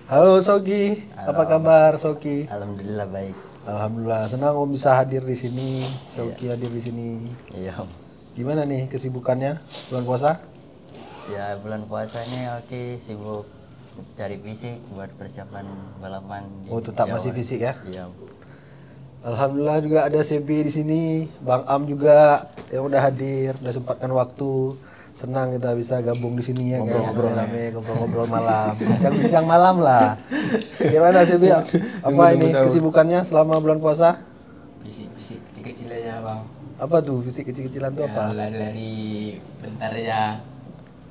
Halo Sogi, apa kabar Sogi? Alhamdulillah baik. Alhamdulillah, senang Om bisa hadir di sini. Sogi hadir di sini. Iya. Gimana nih kesibukannya bulan puasa? Ya bulan puasa ini oke sibuk cari fisik buat persiapan balapan di Oh, tetap Jawa. masih fisik ya? Iya. Alhamdulillah juga ada CB di sini, Bang Am juga yang udah hadir, udah sempatkan waktu. Senang kita bisa gabung di sini ya, Ngobrol-ngobrol ya. rame, ngobrol-ngobrol malam, bincang-bincang malam lah. Gimana CB? Apa ini kesibukannya selama bulan puasa? Fisik kecil-kecil aja bang. Apa tuh fisik kecil-kecilan tuh apa? Lari-lari bentar aja.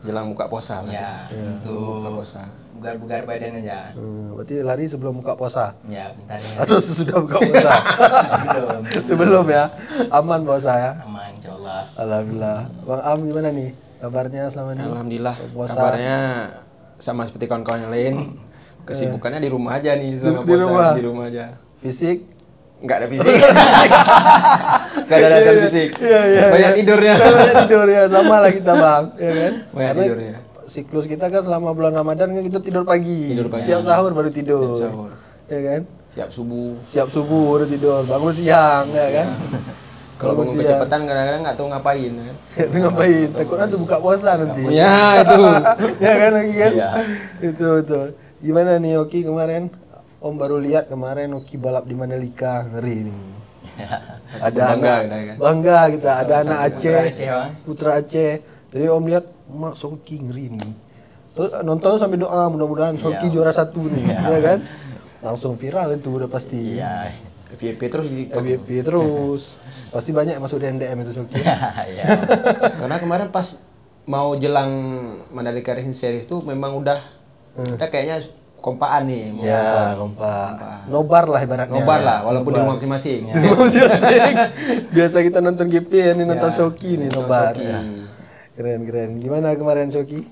Jelang buka puasa berarti. Ya Buka untuk puasa. bugar-bugar badan aja. Berarti lari sebelum buka puasa? Ya bentar ya. Atau sesudah buka puasa? Sebelum Sebelum ya? Aman puasa ya? aman insyaallah. Alhamdulillah. Bang Am gimana nih kabarnya selama ini? Alhamdulillah. Puasa. Kabarnya sama seperti kawan-kawan yang lain. Kesibukannya di rumah aja nih selama Di puasa. rumah? Di rumah aja. Fisik? Enggak ada fisik. Enggak ada latihan fisik. Iya, Banyak tidurnya. Banyak tidur ya, sama lah kita Bang. Ya kan? Banyak Karena tidurnya. siklus kita kan selama bulan Ramadan kan kita tidur pagi. Tidur pagi. Siap sahur baru tidur. Siap sahur. Ya kan? Siap subuh. Siap subuh baru tidur. Bangun siang ya kan? Kalau Bangun bangun siang. kecepatan kadang-kadang nggak tahu ngapain. Kan? Itu ngapain? Takutnya tuh buka puasa nanti. Ya itu. Ya kan Oki kan? Iya. Itu betul. Gimana nih Oki kemarin? Om baru lihat kemarin Oki balap di Mandalika, ngeri nih. Ada Bangga anak, kita kan. bangga kita. Ada anak Aceh, Aceh, Bang. putra Aceh. Jadi Om lihat, mak Soki ngeri nih. So, nonton sampai doa mudah-mudahan Soki juara satu nih, ya kan? Langsung viral itu udah pasti. Iya. FYP terus di FYP terus. Pasti banyak yang masuk DM itu Soki. Iya. Karena kemarin pas mau jelang Mandalika Racing Series tuh memang udah kita kayaknya kompaan nih mau Ya, nonton. kompak. Nobar lah ibaratnya. Nobar lah walaupun di rumah masing-masing. Ya. Masing-masing. Biasa kita nonton GP ya, ini nonton Soki nih nonton nobar. Soki. Ya. Keren. Gimana kemarin Soki?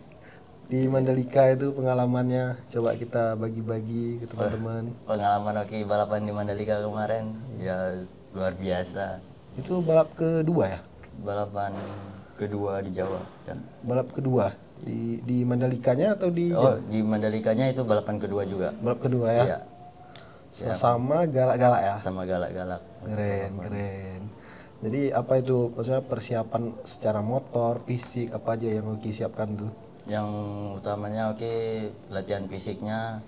Di Mandalika itu pengalamannya coba kita bagi-bagi ke teman-teman. Pengalaman oke balapan di Mandalika kemarin ya luar biasa. Itu balap kedua ya? Balapan kedua di Jawa kan. Balap kedua di Mandalikanya atau di Oh, di Mandalikanya itu balapan kedua juga. balap kedua ya? Iya. Sama galak-galak ya? Sama galak-galak. Keren. Jadi apa itu maksudnya persiapan secara motor, fisik apa aja yang Oki siapkan tuh? Yang utamanya oke latihan fisiknya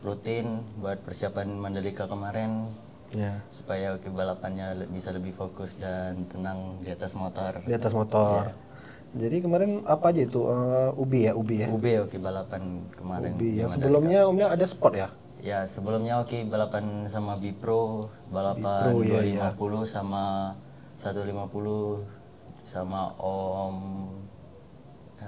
rutin buat persiapan Mandalika kemarin Ya, supaya oke balapannya bisa lebih fokus dan tenang di atas motor. di atas motor. Jadi kemarin apa aja itu UB ya? UB oke balapan kemarin. UB. di Yang Mandalika. sebelumnya Omnya ada sport ya? Ya sebelumnya oke balapan sama Bipro, balapan Bipro, iya, 250 sama 150 sama Om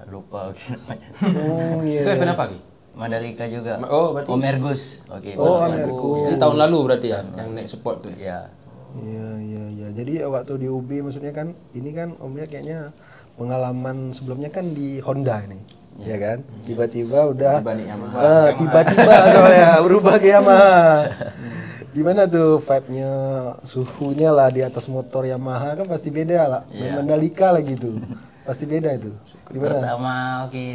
lupa oke namanya. Oh iya. Itu event apa Ki? Mandalika juga. Oh, berarti- Om Ergus. Oke. Oh, balapan. Ergus. Ini tahun lalu berarti ya yang naik support tuh. Ya. Iya. Jadi waktu di UB maksudnya kan ini kan Omnya kayaknya pengalaman sebelumnya kan di Honda ini, ya kan? Tiba-tiba udah Tiba nih Yamaha. tiba-tiba soalnya berubah ke Yamaha. Gimana tuh vibe-nya, suhunya lah di atas motor Yamaha kan pasti beda lah. Main Mandalika lagi tuh. Pasti beda itu. Gimana? Pertama oke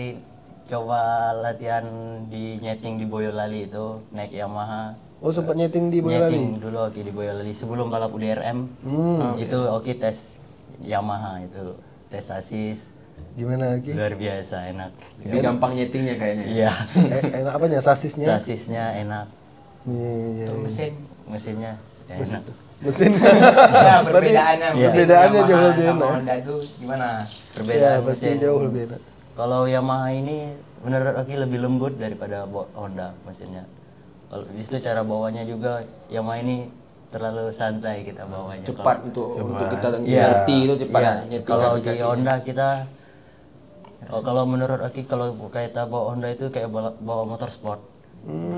coba latihan di nyeting di Boyolali itu naik Yamaha. Oh, sempat nyeting di Boyolali. Nyeting dulu oke di Boyolali sebelum balap UDRM. Itu oke tes Yamaha itu tes sasis Gimana lagi? luar biasa enak. Lebih gampang nyetingnya kayaknya. Iya. Enak apanya sasisnya? Sasisnya enak, Iya. Mesin. mesinnya enak. Mesin. Ya perbedaannya mesin Perbedaannya Yamaha jauh lebih sama enak. Honda itu gimana? Perbedaan Ya, pasti mesin. jauh lebih enak. Kalau Yamaha ini menurut oke lebih lembut daripada Honda mesinnya. Kalau di situ cara bawanya juga Yamaha ini terlalu santai kita bawanya. Cepat untuk kita Iya. ngerti itu cepat Iya. ya, nyeting Kalau di kaki-kaki. Honda kita kalau menurut Aki kalau kita bawa Honda itu kayak bawa motor sport.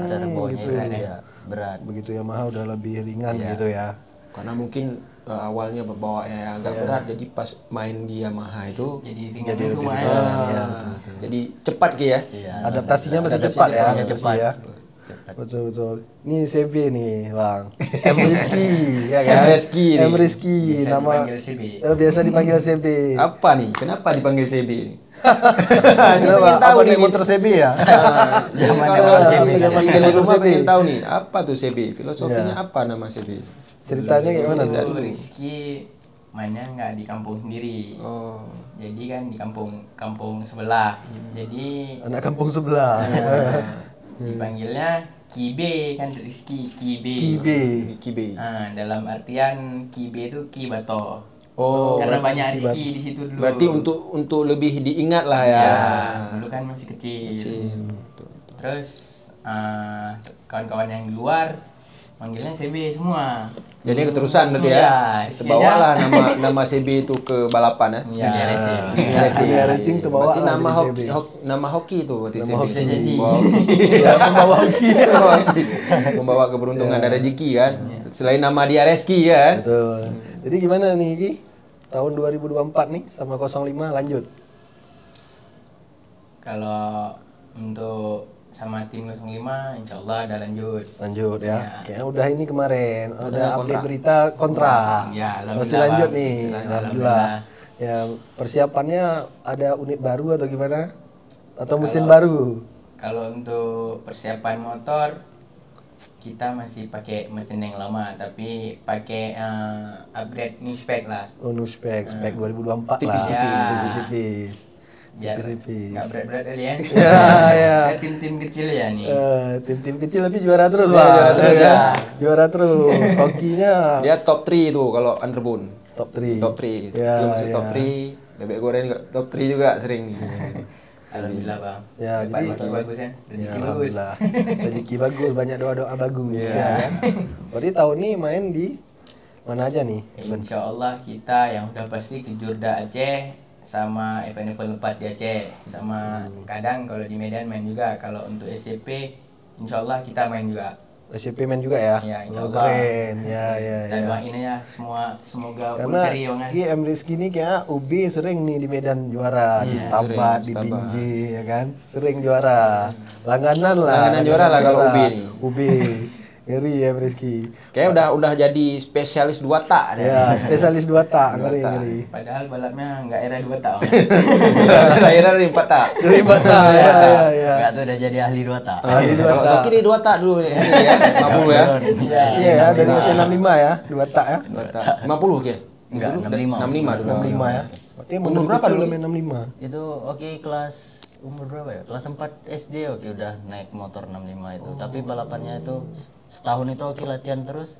Cara bawanya gitu. itu ya berat. Begitu Yamaha udah lebih ringan gitu ya. Karena mungkin awalnya bawaannya agak berat jadi pas main di Yamaha itu Jadi ringan itu main. jadi cepat Ki ya. Iya. Adaptasinya masih cepat ya. Adaptasinya cepat. Ya. Betul. Ini CB nih, Bang. M Rizky, ya kan? M Rizky nih. M Rizky, Biasa nama dipanggil CB. biasa dipanggil CB. Apa nih? Kenapa dipanggil CB? Ini pengen tahu Apa nih nih motor CB ya? Jadi Zaman kalau dulu CB. tinggal di rumah CB. pengen tahu nih, apa tuh CB? Filosofinya apa nama CB? Ceritanya gimana Dulu tuh? Rizky mainnya nggak di kampung sendiri. Oh. Jadi kan di kampung sebelah. Jadi Anak kampung sebelah. dipanggilnya Kibe kan Rizky Kibe. Kibe. Kibe. Nah, dalam artian Kibe itu Kibato. Oh. Karena banyak Rizky di situ dulu. Berarti untuk lebih diingat lah ya. Ya, dulu kan masih kecil. Terus kawan-kawan yang di luar manggilnya CB semua. Jadi keterusan berarti Iya, ya. isinya- Terbawalah nama CB itu ke balapan ya. Iya. Dunia racing. Dunia racing. Dunia racing terbawa Berarti lah nama jadi hoki, CB. nama hoki itu berarti Nama CB. hoki. Bisa jadi. Wow. Ya, pembawa hoki. Membawa keberuntungan dari rezeki kan. Selain nama dia Reski ya. Betul. Jadi gimana nih Ki? Tahun 2024 nih sama 05 lanjut. Kalau untuk sama tim 05 insya Allah ada lanjut. Lanjut ya. Ya. Kayaknya udah ini kemarin ada Udah update kontrak. berita kontrak. Ya, alhamdulillah, Masih lanjut Bang. nih. Alhamdulillah. Alhamdulillah. Ya, persiapannya ada unit baru atau gimana? Atau mesin baru? Kalau untuk persiapan motor kita masih pakai mesin yang lama tapi pakai upgrade new spec lah Oh, new spek 2024 Tipis-tipis. lah. Ya. Tipis-tipis. biar Tipis-tipis. nggak berat-berat kali ya. Ya, ya. Kita tim-tim kecil ya nih. Tim-tim kecil tapi juara terus, Ya, Bang. juara terus, ya. Juara terus. Hokinya Dia top 3 itu kalau Underbone. top 3. Top 3. Ya, Sebelum masuk ya. top 3, bebek goreng juga top 3 juga sering. Alhamdulillah bang. Ya, Dapat jadi- motor bagus ya. Ya, Rezeki bagus. alhamdulillah. Rezeki bagus, banyak doa-doa bagus Iya. ya kan. Berarti tahun ini main di mana aja nih? Insya Allah kita yang udah pasti ke Jurda Aceh sama event-event lepas di Aceh sama kadang kalau di Medan main juga. Kalau untuk SCP Insya Allah kita main juga. SCP main juga ya? Ya, insya Oh, Allah. keren. Ya, ya, Kita ya. doain aja semoga full Karena seri bang. Ki M Rizky ini kayak UB sering nih di Medan juara, di Stabat, sering, di Stabat. Binjai ya kan, sering juara, langganan lah. Langganan juara lah kalau UB nih. UB, ngeri ya M Rizky. Kayaknya udah jadi spesialis 2 tak. Ya, spesialis 2 tak, ngeri ngeri. Padahal balapnya nggak era 2 tahun. Terakhir dari 4 tak. Ngeri banget ya, ya, ya. Enggak tuh udah jadi ahli 2 tak. Ahli dua Kalau tak. Soki di 2 tak dulu nih sini ya. 50 ya. Iya ya, dari usia 65 ya, 2 tak ya. 2 tak. 50 ke? Enggak, 65. 65 dulu. 65 ya. Berarti Umur umur berapa berapa dulu? dulu main 65? Itu oke kelas umur berapa ya? Kelas 4 SD oke udah naik motor 65 itu. Tapi balapannya itu setahun itu oke latihan terus.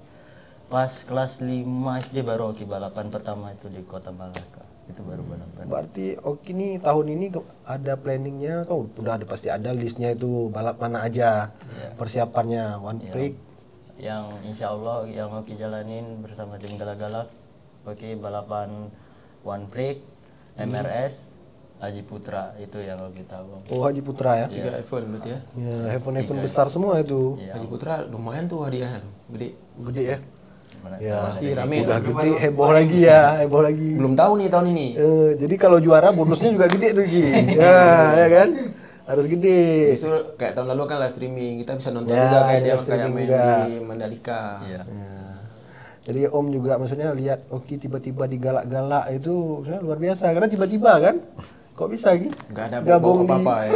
Pas kelas 5 SD baru oke balapan pertama itu di Kota Malaka. Itu baru balapan. Berarti Oki nih tahun ini ada planningnya atau udah ada pasti ada listnya itu balap mana aja persiapannya one break. Yang insya Allah yang oke jalanin bersama tim Galak-Galak. Oke balapan One Break, MRS, Haji Putra itu yang oke tahu. Oh Haji Putra ya. 3 iPhone berarti ya. Ya, handphone besar semua itu. Iya. Haji Putra lumayan tuh hadiahnya tuh. Gede. Gede ya. Gimana? Ya, Pasti rame. udah gede heboh lagi ya, heboh lagi. Belum tahu nih tahun ini. Jadi kalau juara bonusnya juga gede tuh Ki. Ya kan? Harus gede. Justru kayak tahun lalu kan live streaming, kita bisa nonton Ya, juga kayak dia live kayak streaming main juga. di Mandalika. Iya. Ya. Jadi Om juga maksudnya lihat Oki tiba-tiba digalak-galak itu maksudnya luar biasa karena tiba-tiba kan. Kok bisa Ki? Nggak ada Gabung bawa apa-apa ya.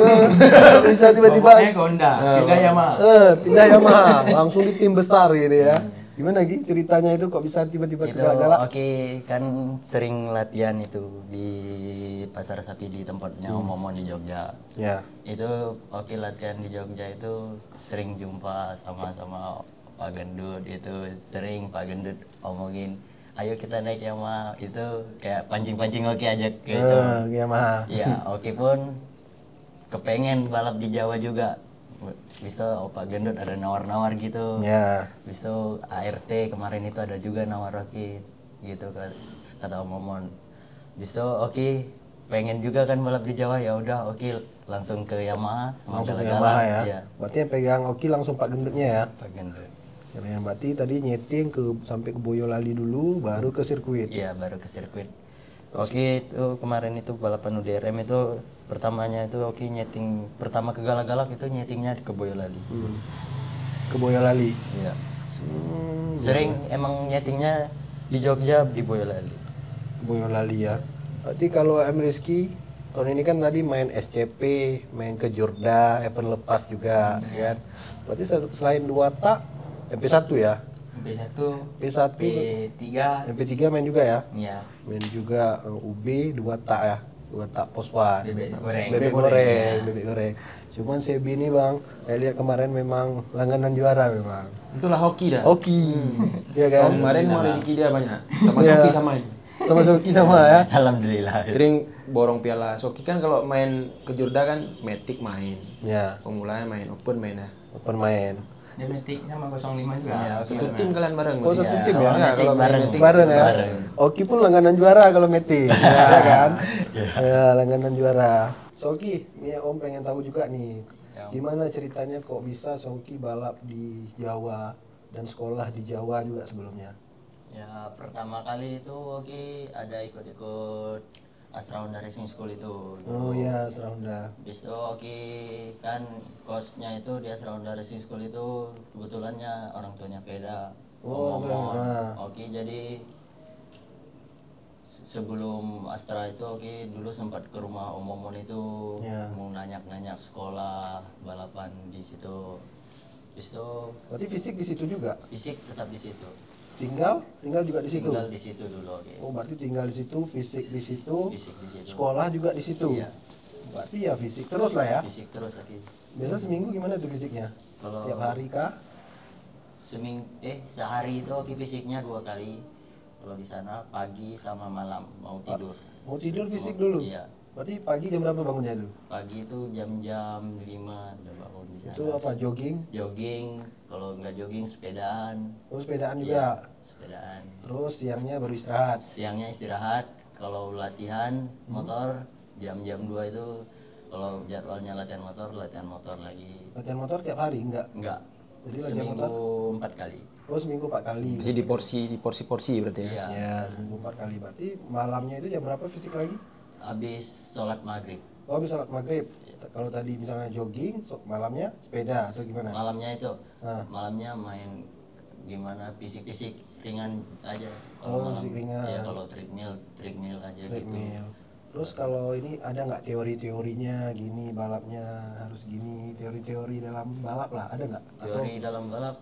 bisa tiba-tiba Pokoknya ke Honda, pindah Yamaha. pindah Yamaha langsung di tim besar gitu ya. Gimana Ki ceritanya itu kok bisa tiba-tiba Itu galak-galak? oke kan sering latihan itu di pasar sapi di tempatnya Om Momon di Jogja. Ya. Itu oke latihan di Jogja itu sering jumpa sama Pak Gendut itu sering Pak Gendut omongin ayo kita naik Yamaha itu kayak pancing-pancing oke ajak gitu. Yamaha. Ya oke pun kepengen balap di Jawa juga. Bisa Pak Gendut ada nawar-nawar gitu. Ya. Bisa ART kemarin itu ada juga nawar oke gitu kan kata Om Momon. Bisa oke pengen juga kan balap di Jawa ya udah oke langsung ke Yamaha sama Langsung ke Galak-Galak. Yamaha ya. Iya, Berarti yang pegang Oki langsung Pak Gendutnya ya. Pak Gendut. Ya, berarti tadi nyeting sampai ke Boyolali dulu baru ke sirkuit. Iya baru ke sirkuit. Oke itu kemarin itu balapan UDRM itu pertamanya itu oke nyeting pertama ke Galak-Galak itu nyetingnya ke Boyolali. Ke Boyolali. Iya. Sering emang nyetingnya di Jogja di Boyolali. Boyolali ya. Berarti kalau M Rizky tahun ini kan tadi main SCP, main ke Jurda, event lepas juga, kan? Berarti selain 2 tak, MP1 ya? MP1, P1, P3, MP3 main juga ya? ya, Main juga UB 2 tak ya? 2 tak poswan. bebek goreng. Bebek goreng, bebek goreng. Cuman CB ini bang, saya lihat kemarin memang langganan juara memang. Itulah hoki dah. Oki, ya kan? Kemarin mau rezeki dia banyak. Sama Iya. Soki sama ini. Sama Soki sama ya. Alhamdulillah. Sering borong piala. Soki kan kalau main ke Jurda kan Matic main. Ya, Pemulanya main open main ya. open main. Dia Matic sama 05 juga. Ya, satu tim kalian bareng. Oh, berarti. satu tim ya? Ya, kalau main bareng. Matic Bareng ya. Bareng. Oki pun langganan juara kalau Meti, ya kan? Ya, langganan juara. Soki, ini Om pengen tahu juga nih, gimana ceritanya kok bisa Soki balap di Jawa dan sekolah di Jawa juga sebelumnya? Ya pertama kali itu Oki ada ikut-ikut Astra Honda Racing School itu. Oh ya, Seranda. Habis itu Oki kan coachnya itu di Astra Honda Racing School itu kebetulannya orang tuanya Veda. Oh, Om orang tua. Oki jadi sebelum Astra itu Oki dulu sempat ke rumah Om Momon itu Ya. mau nanya-nanya sekolah balapan di situ. Habis itu Berarti fisik di situ juga? fisik tetap di situ. Tinggal juga di situ? Tinggal di situ dulu Oki. Oh, berarti tinggal di situ, fisik di situ, Fisik di situ. sekolah juga di situ? Iya. Berarti ya fisik terus lah ya? Fisik terus Oki. Biasa seminggu gimana tuh fisiknya? Kalau Tiap hari kah? Sehari itu Oki fisiknya 2 kali. Kalau di sana pagi sama malam mau tidur. Mau tidur fisik dulu? Iya. Berarti pagi jam berapa bangunnya tuh? Pagi itu jam-jam 5 udah bangun di sana. Itu apa, jogging? Jogging, kalau nggak jogging sepedaan. Terus sepedaan Iya, juga? sepedaan. Terus siangnya baru istirahat? Siangnya istirahat, kalau latihan motor jam-jam 2 itu kalau jadwalnya latihan motor lagi. Latihan motor tiap hari? Enggak? Enggak. Jadi latihan Seminggu motor? 4 kali. Oh, seminggu 4 kali? Masih di porsi berarti ya. Iya. Ya, seminggu 4 kali. Berarti malamnya itu jam berapa fisik lagi? Habis sholat maghrib. Oh, habis sholat maghrib. Kalau tadi misalnya jogging, malamnya sepeda atau gimana? Malamnya itu, Ah. malamnya main gimana fisik-fisik ringan aja. Oh, fisik ringan. Ya kalau treadmill aja gitu. Treadmill. Terus kalau ini ada nggak teori-teorinya gini balapnya harus gini, teori-teori dalam balap lah, ada nggak? Atau Teori dalam balap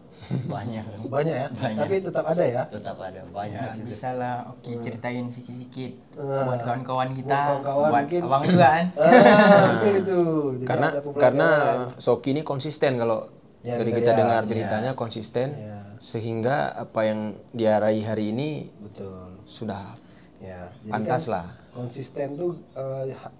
banyak. banyak ya? Banyak. Tapi tetap ada ya? Tetap ada Ya, banyak. gitu. bisa lah Oki ceritain sikit-sikit Ah. buat kawan-kawan kita, Buat kawan-kawan buat mungkin. abang juga kan. Betul itu. Jadi Karena ada pembelajaran. Soki ini konsisten kalau Ya, dari kita kita lihat, dengar ya. ceritanya konsisten Ya. sehingga apa yang dia raih hari ini Betul. sudah Ya. Jadi pantas kan lah. konsisten tuh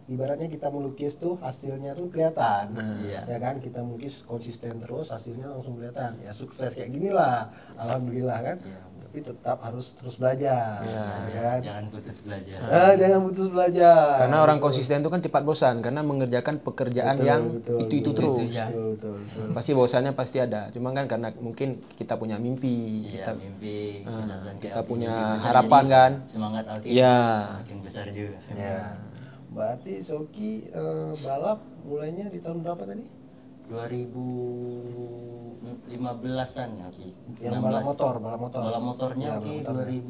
ibaratnya kita melukis tuh hasilnya tuh kelihatan. Iya. Ya kan kita melukis konsisten terus hasilnya langsung kelihatan. Ya sukses kayak gini lah. Alhamdulillah kan. Tapi tetap harus terus belajar. Ya kan? Jangan putus belajar. Jangan putus belajar. Karena orang konsisten itu kan cepat bosan karena mengerjakan pekerjaan yang itu terus. Betul. Pasti bosannya pasti ada. Cuma kan karena mungkin kita punya mimpi, Iya, mimpi. misalkan kayak kita Oki punya mimpi besar, harapan jadi kan. Semangat Oki Iya. semakin besar juga. Ya. Berarti Soki balap mulainya di tahun berapa tadi? 2015-an ya Oki. Yang balap motor. Balap motornya Ya, Oki balap motornya.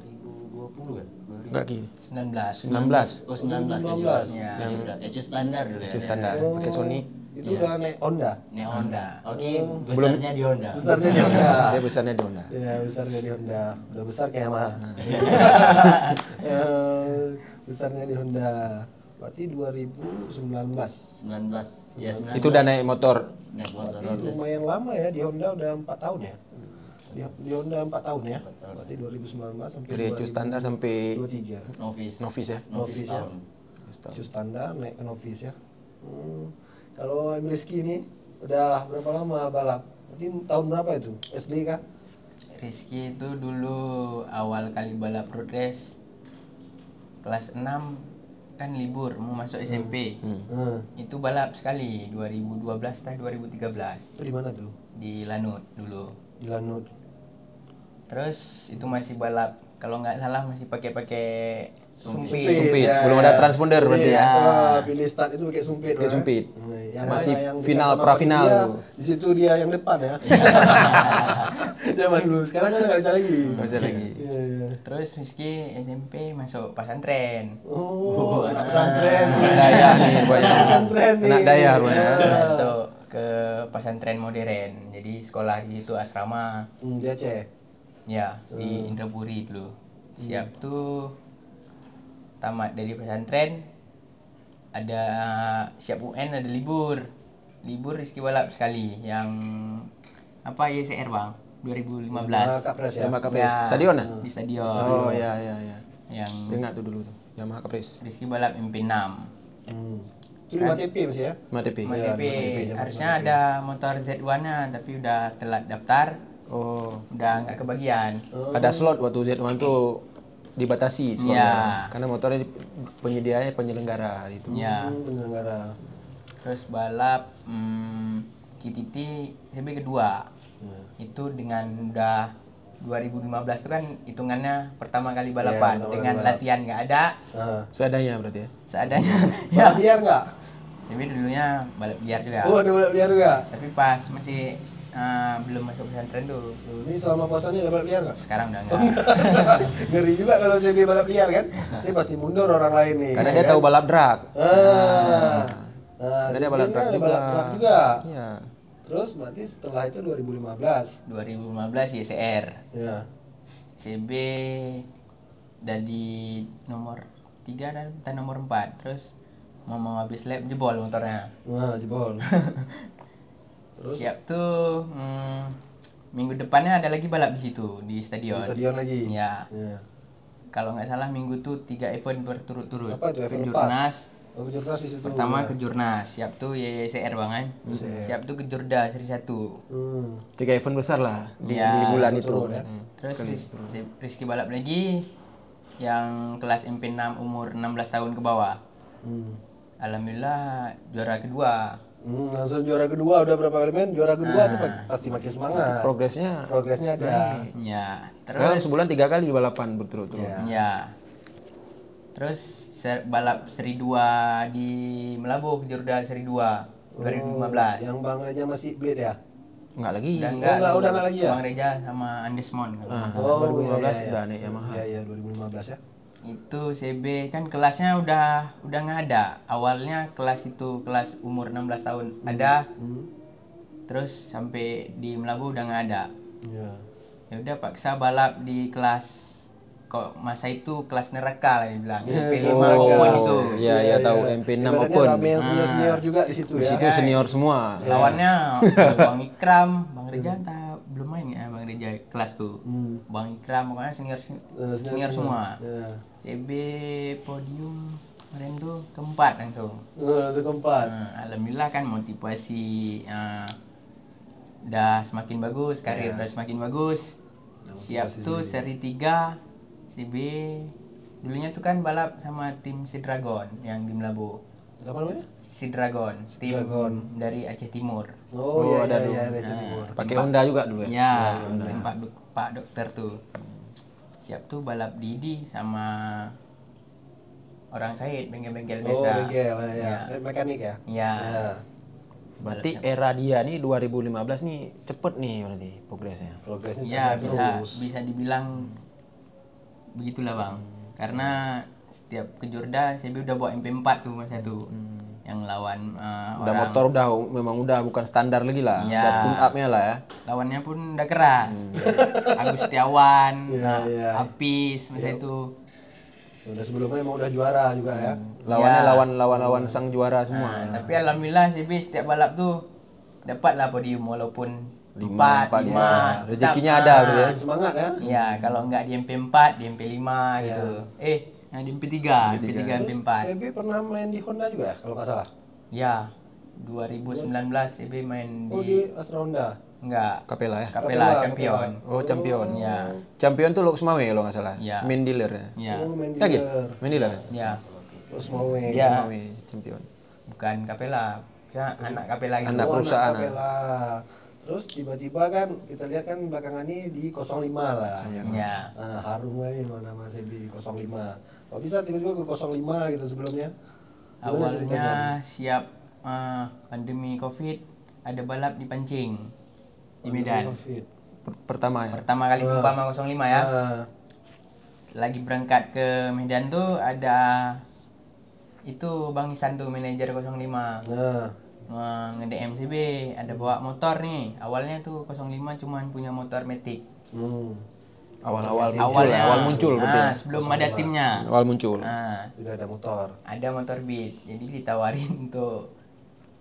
2020 kan? Enggak Ki. 19. 19. Oh 19 kan 19. ya. Yang udah ya standar dulu ya. Itu standar. Pakai Sonic. Itu udah naik Honda. Ini Honda. Oke, besarnya di Honda. Besarnya di Honda. Dia besarnya di Honda. Ya, besarnya di Honda. Udah besar kayak Yamaha. Besarnya di Honda. Berarti 2019. 19 ya 19. Itu udah naik motor. naik motor. Berarti lumayan lama ya di Honda udah 4 tahun ya. Di Honda 4 tahun ya. Berarti 2019 sampai Dari Ecu standar sampai 2023. Novice. novice ya. Novice ya. tahun. Cus standar naik ke novice ya. Kalau Om Rizky ini udah berapa lama balap? Berarti tahun berapa itu? SD kah? Rizky itu dulu awal kali balap road race kelas 6 kan libur mau masuk SMP. Itu balap sekali 2012 atau 2013 Itu di mana tuh? di Lanut dulu. Di Lanut. Terus itu masih balap kalau nggak salah masih pakai Sumpit. Belum ada transponder berarti ya. Pilih start itu pakai sumpit. Pakai sumpit. Yang Masih mana yang final, dekat sama prafinal dia, tuh. Di situ dia yang depan ya. Zaman dulu, sekarang kan nggak bisa lagi. Nggak bisa lagi. Iya, iya. Terus Rizky SMP masuk pesantren. Oh, anak pesantren. Anak daya nih rupanya. Anak pesantren nih. Anak daya rupanya. Masuk ke pesantren modern. Jadi sekolah di situ asrama. Di Aceh. Ya, di Indrapuri dulu. Siap tuh tamat dari pesantren, ada siap UN, ada libur Rizky balap sekali yang apa YCR bang 2015 Kapres ya. Yamaha Capres. Ya, Stadion ya? di stadion. Oh iya. Yang Ingat tuh dulu tuh. Yamaha Capres. Rizky balap MP6 Itu 5 TP masih ya? MTP. MTP. zaman Harusnya ada motor Z1 nya tapi udah telat daftar, Oh. udah nggak kebagian. Ada slot waktu Z1 tuh dibatasi slotnya. Iya. Karena motornya penyediaannya penyelenggara itu. Ya, Penyelenggara. terus balap KTT CB kedua. Itu dengan udah 2015 itu kan hitungannya pertama kali balapan pertama dengan kali balap. latihan nggak ada, Seadanya berarti ya. seadanya. Balap liar nggak? CB dulunya balap liar juga. Oh, ada balap liar juga. Tapi pas masih belum masuk pesantren tuh. Ini selama puasanya ada balap liar nggak? Sekarang udah enggak. Ngeri juga kalau CB balap liar kan? Ini pasti mundur orang lain nih. Karena ya dia kan? tahu balap drag. Karena dia balap drag juga. juga. Iya. Terus berarti setelah itu 2015. 2015 YCR. Ya. CB dari nomor 3 dan nomor 4. Terus mau habis lap jebol motornya. Wah, jebol. Siap tuh minggu depannya ada lagi balap di situ di Di stadion. stadion lagi. Ya. Ya. Kalau nggak salah minggu tuh 3 event berturut-turut. Apa itu event Kejurnas. Oh, Kejurnas di situ. Pertama ya. Kejurnas, siap tuh YCR bang kan. Siap tuh Kejurda seri 1. 3 event besar lah di Ya, bulan itu. betul, ya. Terus Rizky balap lagi yang kelas MP6 umur 16 tahun ke bawah. Alhamdulillah juara kedua. Langsung juara kedua, udah berapa kali main? Juara kedua tuh pasti makin semangat. Progresnya Progresnya ada. Ya, sekarang terus sebulan 3 kali balapan berturut-turut. Ya. ya. Terus balap seri 2 di Melabuh, Kejurda seri 2 2015. Yang Bang Reja masih blade ya? Enggak lagi. udah enggak lagi ya? Bang Reja sama Andesmon kalau nggak salah. Oh, 2015 udah naik Yamaha. Iya, 2015 ya. Itu CB kan kelasnya udah nggak ada. Awalnya kelas itu kelas umur 16 tahun ada. Terus sampai di Melabuh udah nggak ada. Iya. Ya udah paksa balap di kelas, kok masa itu kelas neraka lah dibilang. MP5 Open itu. Iya, iya tahu MP6 Ibaratnya Open. rame yang senior-senior juga di situ Di ya. situ senior semua. Lawannya Bang Ikram, Bang Reja entah belum main ya Bang Reja kelas tuh. Bang Ikram pokoknya senior semua. Ya. CB podium kemarin tuh keempat langsung. Itu keempat. Alhamdulillah kan motivasi udah semakin bagus, karir udah semakin bagus. Siap tuh seri 3 CB dulunya tuh kan balap sama tim Si Dragon yang di Melabuh. Apa namanya? Si Dragon, tim Dragon. dari Aceh Timur. Oh, iya, ada iya, dulu. iya, Aceh Timur. Pakai Honda juga dulu ya. Ya, Pak dokter tuh. Siap tuh balap Didi sama orang Said, bengkel-bengkel Oh, biasa. bengkel ya. Ya. Mekanik ya. Ya. Ya. Berarti era dia nih 2015 nih cepet nih berarti progresnya. Progresnya Ya, terus. bisa dibilang begitulah, Bang. Karena setiap ke Jorda CB udah bawa MP4 tuh masa itu. Yang lawan Udah orang motor memang udah bukan standar lagi lah. Iya. Udah tune up-nya lah ya. lawannya pun udah keras. Agus Setiawan, Iya. Apis masa itu. Udah sebelumnya emang udah juara juga ya. Lawannya Ya. lawan sang juara semua. Tapi alhamdulillah CB setiap balap tuh dapatlah podium walaupun 5, 4, 5. ya. Rezekinya ada gitu ya. Makin semangat ya. Iya, kalau enggak di MP4, di MP5 gitu. Yang di MP3, MP3, MP4. CB pernah main di Honda juga ya kalau nggak salah. Ya, 2019 CB main Oh, di di Astra Honda. enggak Kapela ya. Kapela Champion. Oh, champion. Ya. Champion tuh Lux Mawe kalau nggak salah. Iya. Main dealer ya. Ya. Oh, main Lagi? dealer. Main dealer. Ya, Terus mau main. Ya. Mawe champion. bukan Kapela. Ya, anak Kapela gitu. Anak Oh, perusahaan. Capella. Terus tiba-tiba kan kita lihat kan belakangan ini di 05 lah yang Ya. harum kali mana Mas CB 05. Kok bisa tiba-tiba ke 05 gitu sebelumnya? Gimana Awalnya ceritanya? siap pandemi Covid, ada balap di Pancing di Medan. Covid. Pertama ya. Pertama kali jumpa sama 05 ya. Ah, Lagi berangkat ke Medan tuh ada itu Bang Isan tuh manajer 05. Nge-DM CB, ada bawa motor nih. Awalnya tuh 05 cuman punya motor Matic. Awal-awal Awalnya muncul berarti ya. sebelum ada timnya. Awal muncul. Nah, udah ada motor. ada motor Beat. Jadi ditawarin untuk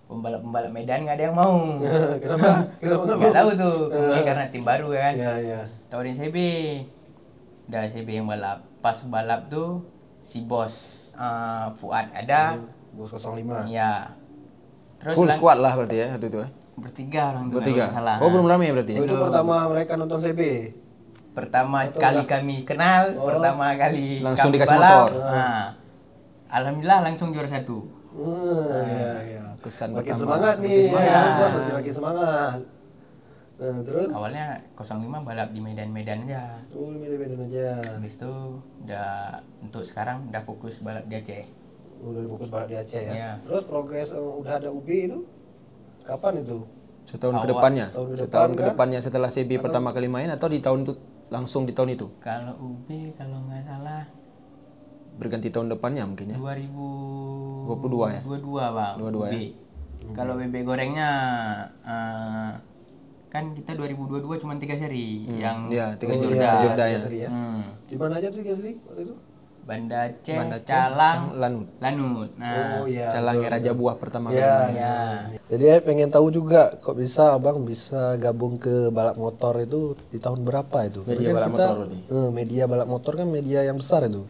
pembalap-pembalap Medan nggak ada yang mau. Kenapa? Kenapa nggak Nggak mau? tahu tuh, mungkin karena tim baru kan. Ya, ya. Tawarin CB. Udah CB yang balap. Pas balap tuh si bos Fuad ada. Bos 05. Iya. Terus Full squad lah berarti ya waktu itu ya. bertiga orang tuh Bertiga. kalau nggak salah. Oh, belum ramai ya berarti. Oh, itu pertama mereka nonton CB. Pertama kali kami kenal, pertama kali Langsung kami dikasih balap. motor. Nah, alhamdulillah langsung juara 1. Iya, iya. Kesan Makin pertama. semangat nih, semangat. ya kan? Bos masih makin semangat. Nah, terus? Awalnya 05 balap di Medan-Medan aja. Oh, beda-beda aja. Habis itu udah untuk sekarang udah fokus balap di Aceh. Udah fokus balap di Aceh ya. Iya. Terus progres udah ada UB itu? Kapan itu? Setahun ke Awal- depannya. tahun ke Setahun depan ke kah? depannya setelah CB pertama kali main atau di tahun itu langsung di tahun itu? Kalau UB kalau nggak salah Berganti tahun depannya mungkin ya. 2022 ya? 22 Bang. 22 UB. Kalau bebek gorengnya kan kita 2022 cuma 3 seri yang Iya, 3 ke seri. Jordan. Jordan ya. Seri ya. Hmm. Di mana aja tuh Gasli waktu itu? Banda Aceh, Banda Aceh, Calang, Lanut. Lanut. Nah, Oh iya. Calangnya Raja Buah pertama kali. Ya, main. ya. Jadi saya pengen tahu juga kok bisa Abang bisa gabung ke balap motor itu di tahun berapa itu? Media Kan balap kita, motor berarti. media balap motor kan media yang besar itu.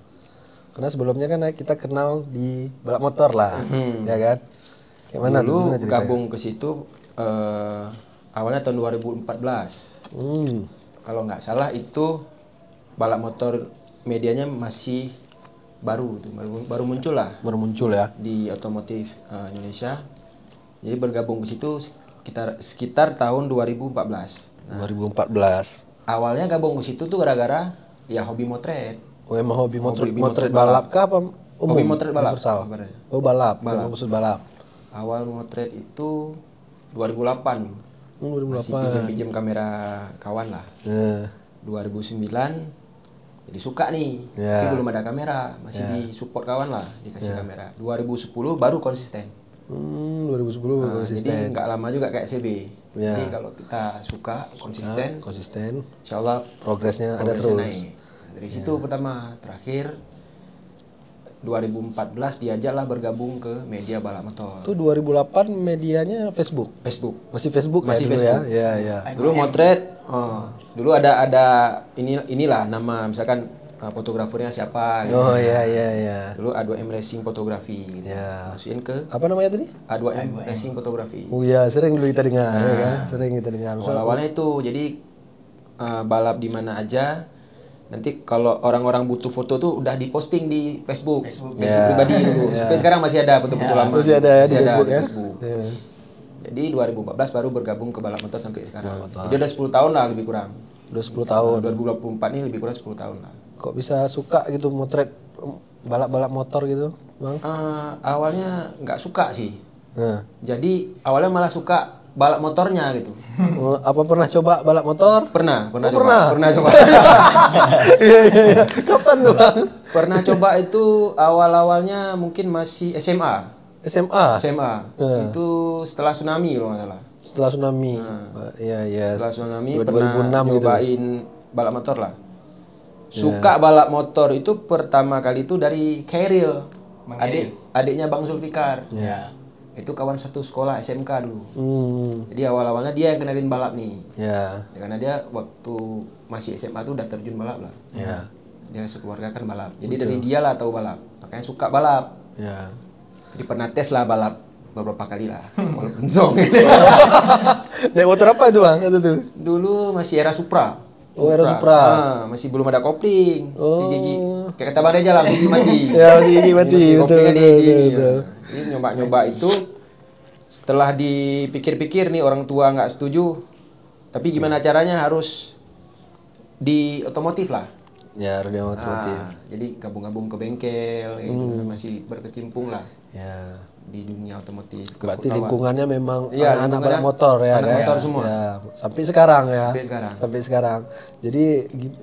Karena sebelumnya kan kita kenal di balap motor lah, ya kan? Kayak mana tuh? Dulu Gimana ceritanya? gabung ke situ awalnya tahun 2014. Kalau nggak salah itu balap motor medianya masih baru tuh, baru muncul lah Baru muncul ya. di otomotif Indonesia. Jadi bergabung ke situ sekitar tahun 2014. 2014. Awalnya gabung ke situ tuh gara-gara ya hobi motret. Oh emang hobi motor, Hobi motret motret balap kah apa? Umum? Hobi motret balap. Universal? Sebenarnya. Oh balap, Balap. emang khusus balap. Awal motret itu 2008 dulu. Masih 2008. pinjam-pinjam kamera kawan lah. Nah, 2009 jadi suka nih, Ya. tapi belum ada kamera, masih di support kawan lah, dikasih kamera. 2010 baru konsisten. 2010 Nah, konsisten. jadi nggak lama juga kayak CB. Ya. Jadi kalau kita suka konsisten, Konsisten. insya Allah Progresnya ada progresnya terus. naik. Nah, dari situ pertama, terakhir 2014 diajaklah bergabung ke media balap motor. Itu 2008 medianya Facebook. Facebook. Masih Facebook Masih ya dulu Facebook. ya? Iya, iya. Dulu motret, dulu ada inilah nama misalkan fotografernya siapa. Gitu. Oh iya iya iya. Dulu A2M Racing Fotografi. Gitu. Ya. Masukin ke Apa namanya tadi? A2M Racing Fotografi. Oh iya, sering dulu kita dengar ya kan? Sering kita dengar. Awal-awalnya itu jadi balap di mana aja. Nanti kalau orang-orang butuh foto tuh udah diposting di Facebook pribadi dulu. Sampai sekarang masih ada foto-foto lama. Masih ada ya di Facebook di ya? Facebook. Iya. Jadi 2014 baru bergabung ke balap motor sampai sekarang. Jadi udah 10 tahun lah lebih kurang. Udah 10 tahun. 2024 ini lebih kurang 10 tahun lah. Kok bisa suka gitu motret balap-balap motor gitu, Bang? Awalnya nggak suka sih. Nah. Jadi awalnya malah suka balap motornya gitu. Oh, apa pernah coba balap motor? Pernah coba. pernah? Pernah coba. Iya iya iya. Kapan tuh, Bang? Pernah coba itu awal-awalnya mungkin masih SMA. SMA. Itu setelah tsunami loh nggak salah. Setelah tsunami. Iya iya. Setelah tsunami 2006 pernah gitu. nyobain balap motor lah. Suka balap motor itu pertama kali itu dari Kairil. Adiknya Bang Zulfikar. Ya. Itu kawan satu sekolah SMK dulu. Hmm. Jadi awal-awalnya dia yang kenalin balap nih. Ya. Karena dia waktu masih SMA tuh udah terjun balap lah. Ya. Dia sekeluarga kan balap. Jadi dari dia lah tahu balap. Makanya suka balap. Ya. Jadi pernah tes lah balap beberapa kali lah. Walaupun zong. Naik motor apa itu, Bang? Itu tuh. Dulu masih era Supra. Oh, era Supra. Masih belum ada kopling. Oh. Si gigi. Kayak kata Bang Reja lah, gigi mati. Ya, masih gigi mati. Masih Betul, koplingnya betul, di ini. betul. Jadi nyoba-nyoba itu setelah dipikir-pikir nih orang tua nggak setuju. Tapi gimana caranya harus di otomotif lah. Ya, dunia otomotif. Jadi gabung-gabung ke bengkel, gitu, masih berkecimpung lah Ya. di dunia otomotif. Berarti Kepulauan. lingkungannya memang Iya, anak-anak lingkungannya balap motor ya anak kan? motor semua. Ya, sampai sekarang ya. Sampai sekarang. Sampai sekarang. Jadi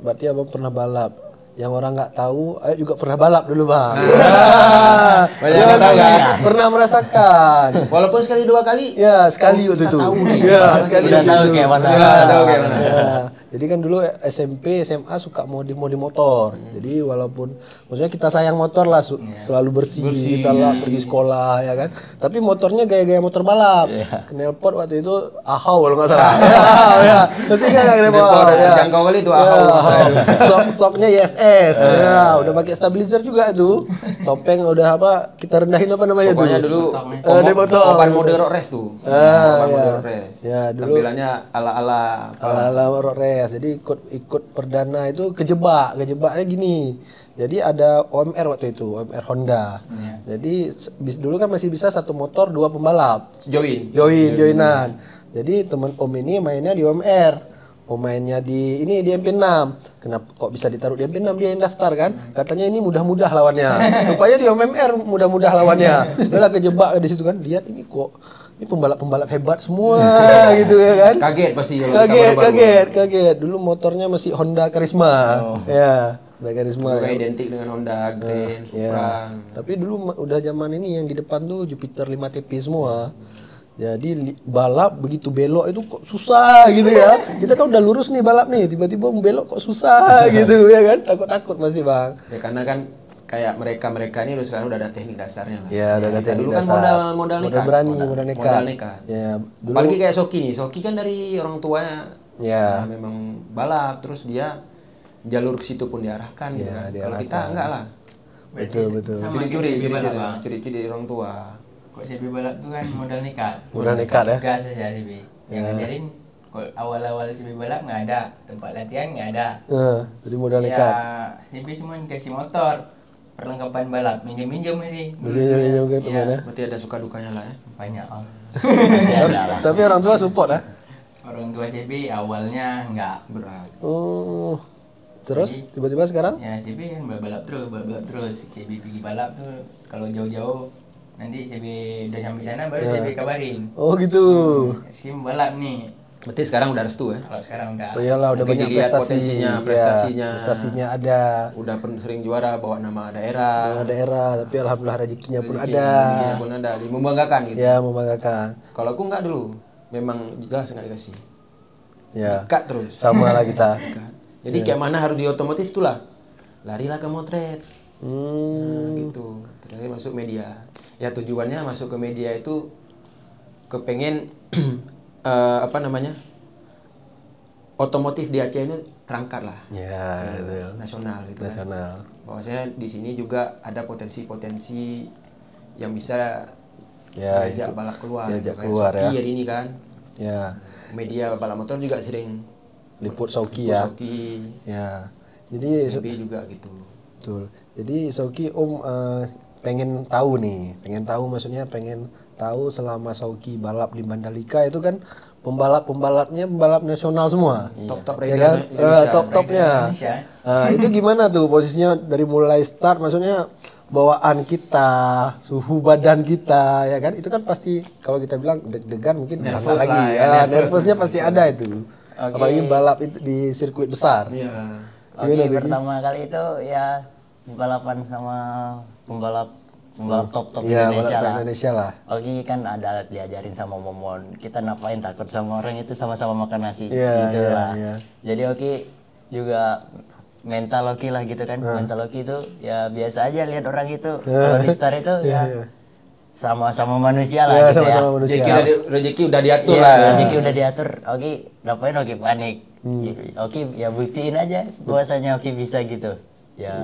berarti abang pernah balap. Yang orang nggak tahu, ayo juga pernah balap dulu bang. Banyak Ya, yang tahu kan? Pernah merasakan. Walaupun sekali 2 kali. Ya sekali waktu itu. tahu nih. Ya sekali. Udah waktu tahu itu. kayak mana. Ya, tahu kayak mana. Ya. Jadi kan dulu SMP, SMA suka modi motor. Jadi walaupun maksudnya kita sayang motor lah, selalu bersih, kita lah pergi sekolah ya kan. Tapi motornya gaya-gaya motor balap. Knalpot waktu itu Ahau kalau nggak salah. Ya. Masih kan knalpot. Ya. Jangkau kali itu Ahau. Soknya ISS. Ya, udah pakai stabilizer juga itu. Topeng udah apa? Kita rendahin apa namanya tuh? Pokoknya dulu dipotong. Open mode road race tuh. Open mode road race. Ya, dulu Tampilannya ala-ala ala road race. Jadi ikut perdana itu kejebaknya gini. Jadi ada OMR waktu itu, OMR Honda. Jadi dulu kan masih bisa satu motor 2 pembalap. Joinan. Jadi teman Om ini mainnya di OMR. Pemainnya di MP6. Kenapa kok bisa ditaruh di MP6, dia yang daftar kan? Katanya ini mudah-mudah lawannya. Rupanya di OMR mudah-mudah lawannya. Udah kejebak di situ kan. Lihat ini kok ini pembalap-pembalap hebat semua gitu ya kan. kaget pasti kalau Kaget. Dulu motornya masih Honda Karisma. Ya, Honda Karisma. juga identik dengan Honda Grand, Supra. Ya. Tapi dulu udah zaman ini yang di depan tuh Jupiter 5TP semua. Jadi balap begitu belok itu kok susah gitu ya. Kita kan udah lurus nih balap nih, tiba-tiba mau belok kok susah gitu ya kan. Takut-takut masih bang. Ya karena kan kayak mereka ini udah sekarang udah ada teknik dasarnya lah. Ya, udah ada teknik dulu dasar. kan modal nekat. Berani, modal nekat. Modal nekat. Ya, dulu Apalagi kayak Soki nih. Soki kan dari orang tuanya ya. memang balap, terus dia jalur ke situ pun diarahkan gitu kan. Kalau kita enggak lah. Betul. Sama Curi-curi kayak balap, Bang. dari orang tua. Kok CB balap tuh kan modal nekat. Modal nekat ya. Gas aja CB. Yang ngajarin kok awal-awal CB balap nggak ada, tempat latihan nggak ada. Jadi modal Ya nekat. CB cuma kasih motor, perlengkapan balap, minjem-minjem masih. Masih minjem ke teman ya. Berarti ada suka dukanya lah ya. Banyak Om. Tapi orang tua support ya. Orang tua CB awalnya nggak. Berat. Oh. Terus tiba-tiba sekarang? Ya CB kan balap terus. CB pergi balap tuh kalau jauh-jauh nanti CB udah sampai sana baru CB kabarin. Oh gitu. Sim balap nih. Berarti sekarang udah restu ya. Kalau sekarang udah. Oh iyalah udah Lagi banyak dilihat prestasi. potensinya, Ya, prestasinya. prestasinya ada. Udah sering juara bawa nama daerah. Daerah, tapi alhamdulillah rezekinya pun ada. Rezekinya pun ada, membanggakan gitu. Ya, membanggakan. Kalau aku enggak dulu, memang jelas enggak dikasih. Ya. Dekat terus. Sama lah kita. Dekat. Jadi kayak mana harus di otomotif itulah. Larilah ke motret. Nah, gitu. Terus masuk media. Ya tujuannya masuk ke media itu kepengen apa namanya? Otomotif di Aceh ini terangkat lah. Ya, betul. Nasional gitu kan. Nasional. Bahwasanya di sini juga ada potensi-potensi yang bisa Ya, diajak balap keluar. diajak Kayak keluar Soki ya. hari ini kan. Ya, Media balap motor juga sering liput Soki ya. Soki, Ya. Jadi CB juga gitu. betul. Jadi Soki Om pengen tahu nih, maksudnya pengen tahu selama Soki balap di Mandalika itu kan pembalap-pembalapnya pembalap nasional semua. Top-top Ya rider kan? Indonesia. Top-topnya. Indonesia. Itu gimana tuh posisinya dari mulai start, maksudnya bawaan kita, suhu badan kita, ya kan? Itu kan pasti kalau kita bilang deg-degan mungkin Nervous tambah lagi. lah ya, Ya, nervousnya pasti ada itu. Apalagi balap itu di sirkuit besar. Iya. Oke, pertama kali itu ya balapan sama pembalap top Iya, balap Indonesia top lah. Indonesia lah. Oke, kan ada diajarin sama Momon. Kita napain takut sama orang itu sama-sama makan nasi Iya, gitu iya, lah. iya. Jadi Oki juga mental Oki lah gitu kan. Mental Oki itu ya biasa aja lihat orang itu kalau di star itu ya sama-sama manusia lah Iya, gitu ya. sama-sama manusia. Rezeki udah diatur Iya, lah. rezeki udah diatur. Oki, ngapain Oki panik? Oki ya buktiin aja bahwasanya Oki bisa gitu. Ya,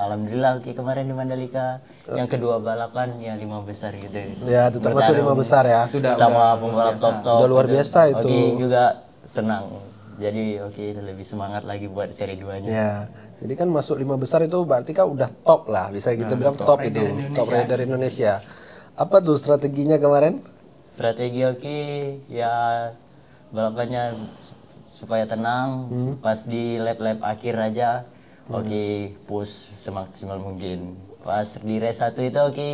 alhamdulillah Oki kemarin di Mandalika yang kedua balapan ya 5 besar gitu. Ya, tetap masuk 5 besar ya. Itu udah Sama pembalap top-top. Udah luar biasa itu. Oki juga senang. Jadi Oki lebih semangat lagi buat seri 2-nya. Ya. Jadi kan masuk 5 besar itu berarti kan udah top lah, bisa kita bilang top itu, top rider Indonesia. Apa tuh strateginya kemarin? Strategi Oki ya balapannya supaya tenang. Pas di lap-lap akhir aja Oke, push semaksimal mungkin. Pas di race 1 itu oke,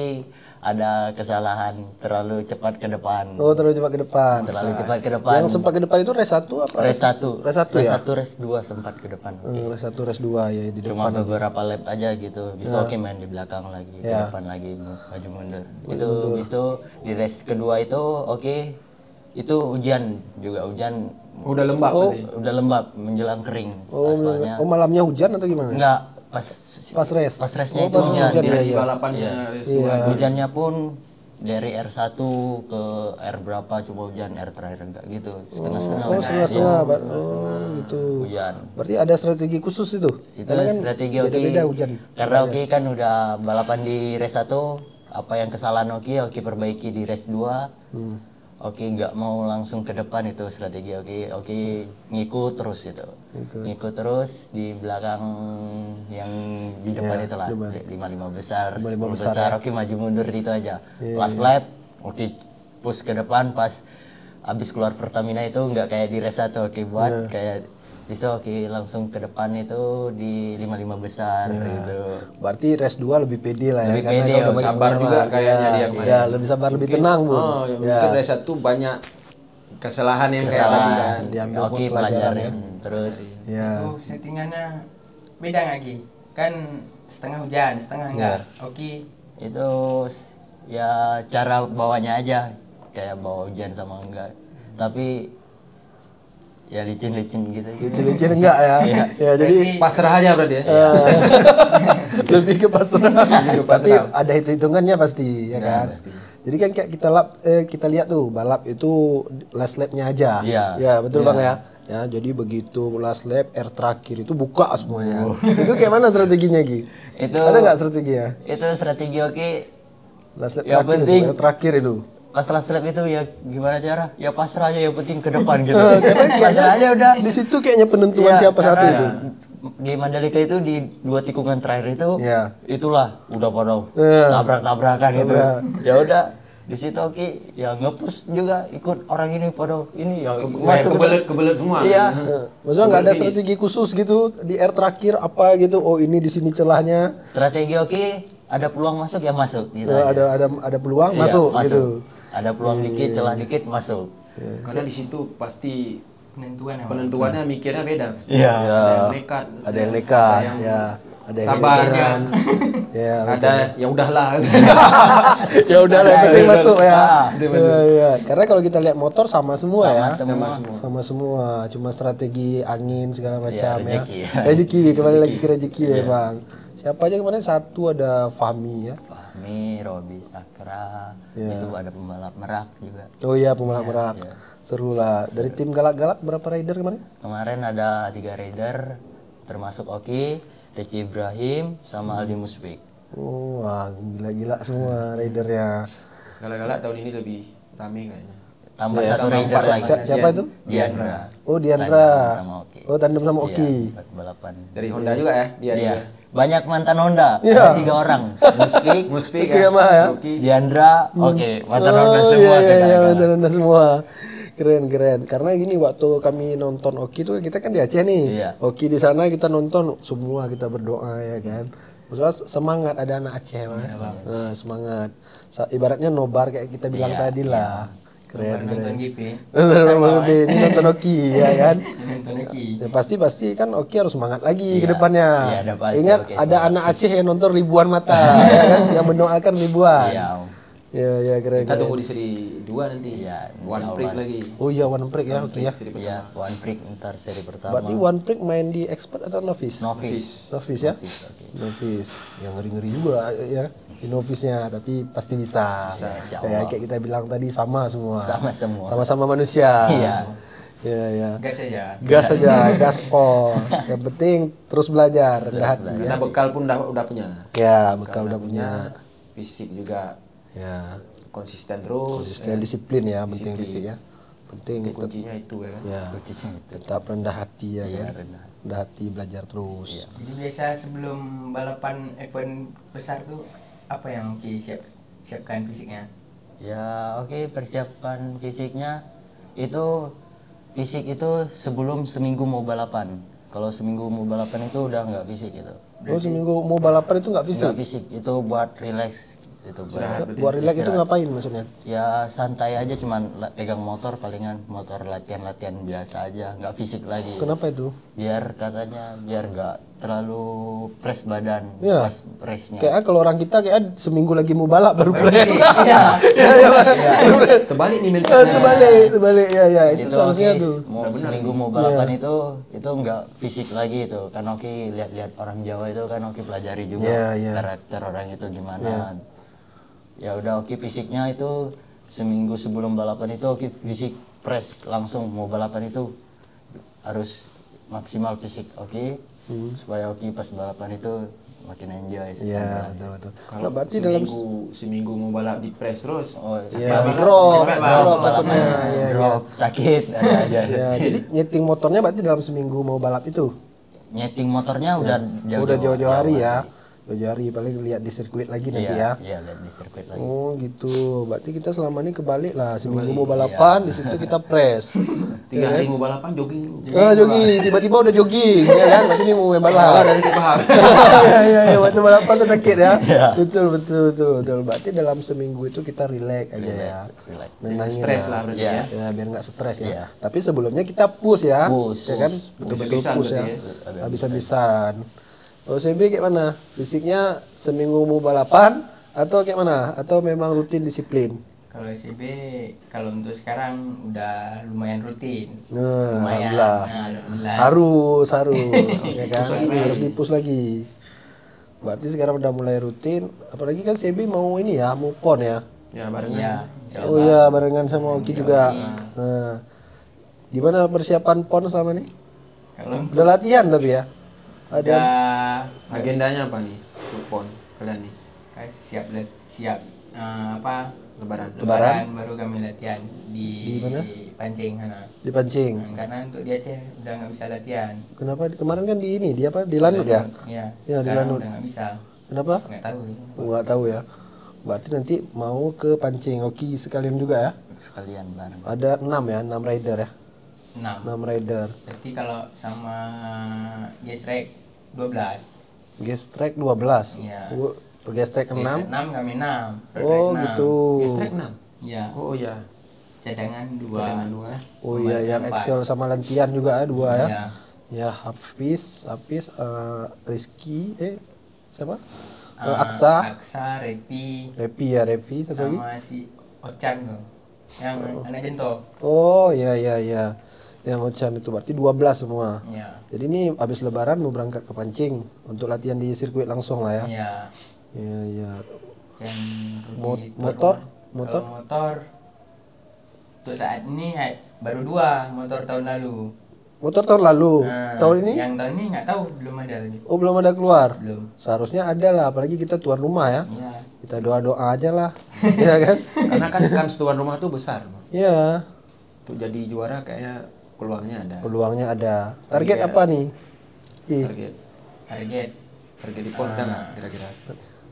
ada kesalahan terlalu cepat ke depan. Oh, terlalu cepat ke depan. Terlalu cepat ke depan. Yang sempat ke depan itu race 1 apa? Race 1. Race 1 ya? Race 1, race 2 sempat ke depan. Race 1, race 2 ya di Cuma depan. beberapa lap aja gitu. Bis itu oke main di belakang lagi, ke depan lagi, maju mundur. Itu bis itu di race kedua itu oke. Itu hujan juga, hujan Udah lembab berarti. udah lembab menjelang kering aspalnya. Oh, malamnya hujan atau gimana? Enggak, Pas race. pas race-nya Oh, itu pas hujan. hujan, Di iya, race iya. balapannya race Hujannya pun dari R1 ke R berapa cuma hujan, R terakhir enggak gitu. Setengah-setengah. Oh, setengah-setengah. Oh, gitu. Hujan. Berarti ada strategi khusus itu? Itu Karena kan strategi Oki. beda-beda hujan. Karena Oki kan udah balapan di race 1, apa yang kesalahan Oki perbaiki di race 2. Oki nggak mau langsung ke depan, itu strategi Oki ngikut terus itu. Ngikut terus di belakang yang di depan itu lah. 5 besar, 10 besar, Oki maju mundur itu aja. Last lap Oki push ke depan, pas habis keluar Pertamina itu nggak kayak di race 1 Oki buat kayak itu Oki langsung ke depan itu di 5 besar gitu. Berarti race 2 lebih pede lah ya. Lebih karena pede, kan udah banyak sabar juga pengalaman. kayaknya dia kemarin. Ya, lebih sabar, lebih tenang, Bu. Oh, ya, mungkin race 1 banyak kesalahan yang kayak tadi kan. Diambil Oki pelajaran pelajarin terus. Ya. Itu settingannya beda nggak Ki? Kan setengah hujan, setengah enggak. Oke. Itu ya cara bawanya aja, kayak bawa hujan sama enggak. Tapi ya licin-licin gitu. Licin-licin enggak ya? Ya, jadi Pasrah aja berarti ya. lebih ke pasrah. Tapi ada hitung-hitungannya pasti, ya kan? Jadi kan kayak kita lihat tuh balap itu last lap-nya aja. Iya. Ya, betul Bang ya. Ya, jadi begitu last lap air terakhir itu buka semuanya. Itu kayak mana strateginya, Gi? Itu Ada nggak strateginya? itu strategi Oki. Last lap Yang terakhir penting- itu, air terakhir itu. Pas last lap itu ya gimana cara? Ya pasrah aja, yang penting ke depan gitu. Karena Pasrah aja udah. di situ kayaknya penentuan Iya, siapa satu karena itu. Di Mandalika itu di 2 tikungan terakhir itu, Iya. itulah udah pada tabrak-tabrakan gitu. Ya udah di situ Oki ya nge-push juga, ikut orang ini pada ini ya masuk Kebelet semua. Iya. Maksudnya nggak ada strategi khusus gitu di air terakhir apa gitu? Oh ini di sini celahnya. Strategi Oki, ada peluang masuk ya masuk gitu. Ada peluang Iya, masuk gitu. Ada peluang dikit, celah dikit masuk. Karena di situ pasti Penentuan apa? penentuannya mikirnya beda. Iya. Ada yang nekat, Ada yang nekat, yang ya. Ada yang sabar, ya. ada ya udahlah. Ya udah lah, yang penting masuk ya. Iya. Karena kalau kita lihat motor sama semua ya. Sama semua. Cuma strategi angin segala macam ya. rezeki ya. Rezeki, kembali lagi ke rezeki memang. Siapa aja kemarin satu ada Fahmi ya. Fahmi, Robi, Sakra, habis itu ada pembalap Merak juga. Oh iya pembalap Merak. Seru lah. Dari tim galak-galak berapa rider kemarin? Kemarin ada 3 rider, termasuk Oki, Ricky Ibrahim, sama Aldi Musbik. Oh, wah, gila-gila semua ridernya. Galak-galak tahun ini lebih rame kayaknya. Tambah satu rider lagi. Siapa itu? Diandra. Oh, Diandra. Sama Oki. Oh, tandem sama Oki. Iya, buat balapan. Dari Honda juga ya dia Iya. juga. Banyak mantan Honda, ada 3 orang. Musbik, Muspik Oki sama ya. Oki. Diandra, oke, mantan Honda Oh, semua. iya, kita. mantan Honda semua. Keren. Karena gini waktu kami nonton Oki tuh kita kan di Aceh nih. Iya. Oki di sana kita nonton semua, kita berdoa ya kan. Maksudnya semangat ada anak Aceh Bang. Nah, semangat. Ibaratnya nobar kayak kita bilang tadi lah. Keren. Nonton GP. Ini nonton Oki ya kan. Nonton Oki. Ya, pasti kan Oki harus semangat lagi ke depannya. Iya, ada pasti Ingat Oki ada anak Aceh yang nonton ribuan mata ya kan, yang mendoakan ribuan. Iya. Ya keren. Kita tunggu di seri 2 nanti. Iya, One Sprint lagi. Oh iya One Prix ya, oke ya. Seri Iya, One Prix ntar seri pertama. Berarti One Prix main di expert atau novice? Novice. Novice ya? Novice. Yang ngeri-ngeri juga ya. Di novice-nya tapi pasti bisa. insya Ya, kayak kita bilang tadi sama semua. Sama semua. Sama-sama manusia. Iya. Ya. Gas aja. Gas aja, gaspol. Yang penting terus belajar, rendah hati ya. Karena bekal pun udah punya. Ya, bekal udah punya. Fisik juga Ya, konsisten terus. konsisten disiplin ya, penting fisik ya. Penting Kuncinya itu ya kan. ya. Kuncinya itu. Tetap rendah hati ya Iya, kan. rendah. Rendah hati belajar terus. Jadi biasa sebelum balapan event besar tuh apa yang Ki siapkan fisiknya? Ya, oke, persiapan fisiknya itu fisik itu sebelum seminggu mau balapan. Kalau seminggu mau balapan itu udah nggak fisik gitu. Oh, seminggu mau balapan itu nggak fisik? Nggak fisik, itu buat relax. Itu Buat relax itu ngapain maksudnya? ya santai aja, cuman pegang motor, palingan motor latihan biasa aja, nggak fisik lagi. Kenapa itu? Biar katanya biar nggak terlalu press badan Iya. pas race-nya. Kayak kalau orang kita kayak seminggu lagi mau balap baru press. Iya. Terbalik nih mindsetnya. Terbalik ya itu Itu seharusnya Oki tuh. mau seminggu mau balapan itu nggak fisik lagi itu, kan Oki lihat-lihat orang Jawa itu kan Oki pelajari juga Iya. karakter orang itu gimana. Ya udah Oki fisiknya itu seminggu sebelum balapan itu Oki fisik press langsung, mau balapan itu harus maksimal fisik Oki supaya Oki pas balapan itu makin enjoy. Iya, betul. Kalau Nah, berarti dalam seminggu mau balap di press terus. Oh, ya habis drop balap, takutnya. Ya. drop sakit ada aja. Ya, jadi nyeting motornya berarti dalam seminggu mau balap itu. Nyeting motornya udah Udah jauh-jauh hari ya. Jauh-jauh hari paling lihat di sirkuit lagi nanti ya. Iya, lihat di sirkuit lagi. Oh gitu. Berarti kita selama ini kebalik lah. Seminggu mau balapan, di situ kita press. 3 hari mau balapan jogging dulu. Jogging, tiba-tiba udah jogging, ya kan? Berarti ini mau main balap. Dan kita paham. Iya, waktu balapan udah sakit ya. Betul. Berarti dalam seminggu itu kita relax aja ya. Relax. Nenangin Stres lah berarti ya. Ya, biar nggak stres ya. Iya. Tapi sebelumnya kita push ya. Push. Ya kan? Betul-betul Habis-habisan push ya. berarti Habis-habisan. OCB kayak mana? Fisiknya seminggu mau balapan atau kayak mana? Atau memang rutin disiplin? Kalau SCB, kalau untuk sekarang udah lumayan rutin. Nah, Lumayan. alhamdulillah. Nah, alhamdulillah. Harus ya kan? Harus dipus lagi. Berarti sekarang udah mulai rutin. Apalagi kan CB mau ini ya, mau pon ya. Ya barengan. Iya, insya Oh iya, barengan sama Oki juga. Nah, gimana persiapan pon selama ini? Kalau Udah latihan tapi ya? Ada. udah Agendanya apa nih? Untuk PON kalian nih. kayak siap apa Lebaran. Lebaran baru kami latihan di mana? Pancing sana. Dipancing. Karena untuk di Aceh udah nggak bisa latihan. Kenapa kemarin kan di ini, di apa? Di Lanut ya? Iya. Iya, di sekarang Lanut. udah nggak bisa. Kenapa? Nggak tahu. Nggak tahu ya. Berarti nanti mau ke pancing Oki sekalian juga ya? Sekalian bareng. Ada 6 ya, 6 rider ya. 6. 6 rider. Berarti kalau sama Gesrek 12. Gas track 12. Iya. Gas track 6. 6 kami 6. Oh, gitu. Gestrek 6. Iya. Oh iya. Cadangan 2. Cadangan 2 ya. Oh iya, yang Excel sama Lantian juga ya, 2 ya. Iya. Ya, Hafiz, Rizky, siapa? Aksa, Repi, Repi satu lagi. sama si Ocan tuh. Yang anak jento. Oh iya. Yang Ochan itu berarti 12 semua. Iya. Jadi ini habis lebaran mau berangkat ke pancing untuk latihan di sirkuit langsung lah ya. Iya. Iya. Dan Motor? Kalau motor untuk saat ini baru 2 motor tahun lalu. Motor tahun lalu. Nah, Tahun ini? Yang tahun ini nggak tahu, belum ada lagi. Oh, belum ada keluar. Belum. Seharusnya ada lah, apalagi kita tuan rumah ya. Iya. Kita doa-doa aja lah. Iya kan? Karena kan tuan rumah tuh besar. Iya. Untuk jadi juara kayaknya peluangnya ada. Peluangnya ada. Target Iya. apa nih? Ih, Target. Target Di PON ada nggak kira-kira?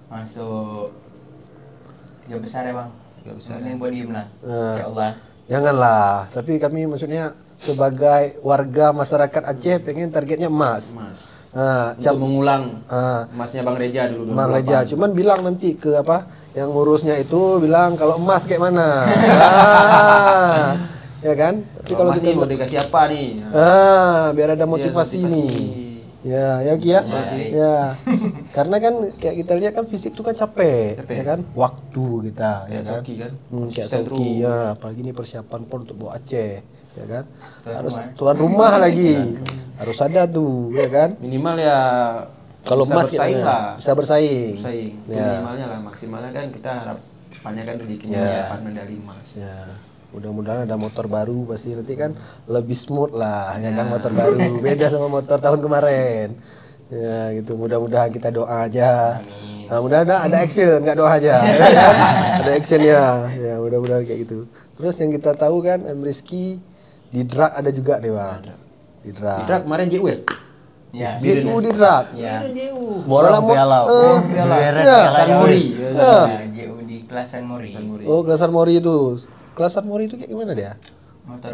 masuk 3 besar ya bang. 3 besar. Yang podium lah. Nah. Insyaallah. Janganlah. Tapi kami maksudnya sebagai warga masyarakat Aceh pengen targetnya emas. Emas. Nah, Untuk mengulang ah, emasnya Bang Reja dulu. Bang 28. Reja, cuman bilang nanti ke apa yang ngurusnya itu bilang kalau emas kayak mana. Ah, ya kan? Tapi kalau Emas kita nih mau dikasih apa nih? biar ada motivasi Biar nih. Ya, ya Ki ya. Ya. Karena kan kayak kita lihat kan fisik tuh kan capek, ya kan? Waktu kita, ya Kayak kan? Soki kan. Kayak Konsisten Soki ya, apalagi ini persiapan pon untuk bawa Aceh, ya kan? Harus rumah. tuan rumah lagi. Harus ada tuh, ya kan? Minimal ya Kalau bisa emas bersaing gimana? lah. Bisa bersaing. Bersaing. Itu Ya. minimalnya lah, maksimalnya kan kita harapannya kan rezekinya Ya. dapat medali emas. Ya, mudah-mudahan ada motor baru pasti nanti kan lebih smooth lah, ya kan motor baru beda sama motor tahun kemarin. Ya gitu, mudah-mudahan kita doa aja. Nah, mudah-mudahan ada action, nggak doa aja. Ya kan? Ada actionnya, ya mudah-mudahan kayak gitu. Terus yang kita tahu kan Rizky di drag ada juga nih bang. Di drag. Drak kemarin JW ya? Ya. JU di drag. Ya. Borong piala. Oh, piala. San Mori. Nah, JU di kelas San Mori. Oh, kelas Mori itu. Kelas Mori itu kayak gimana dia? motor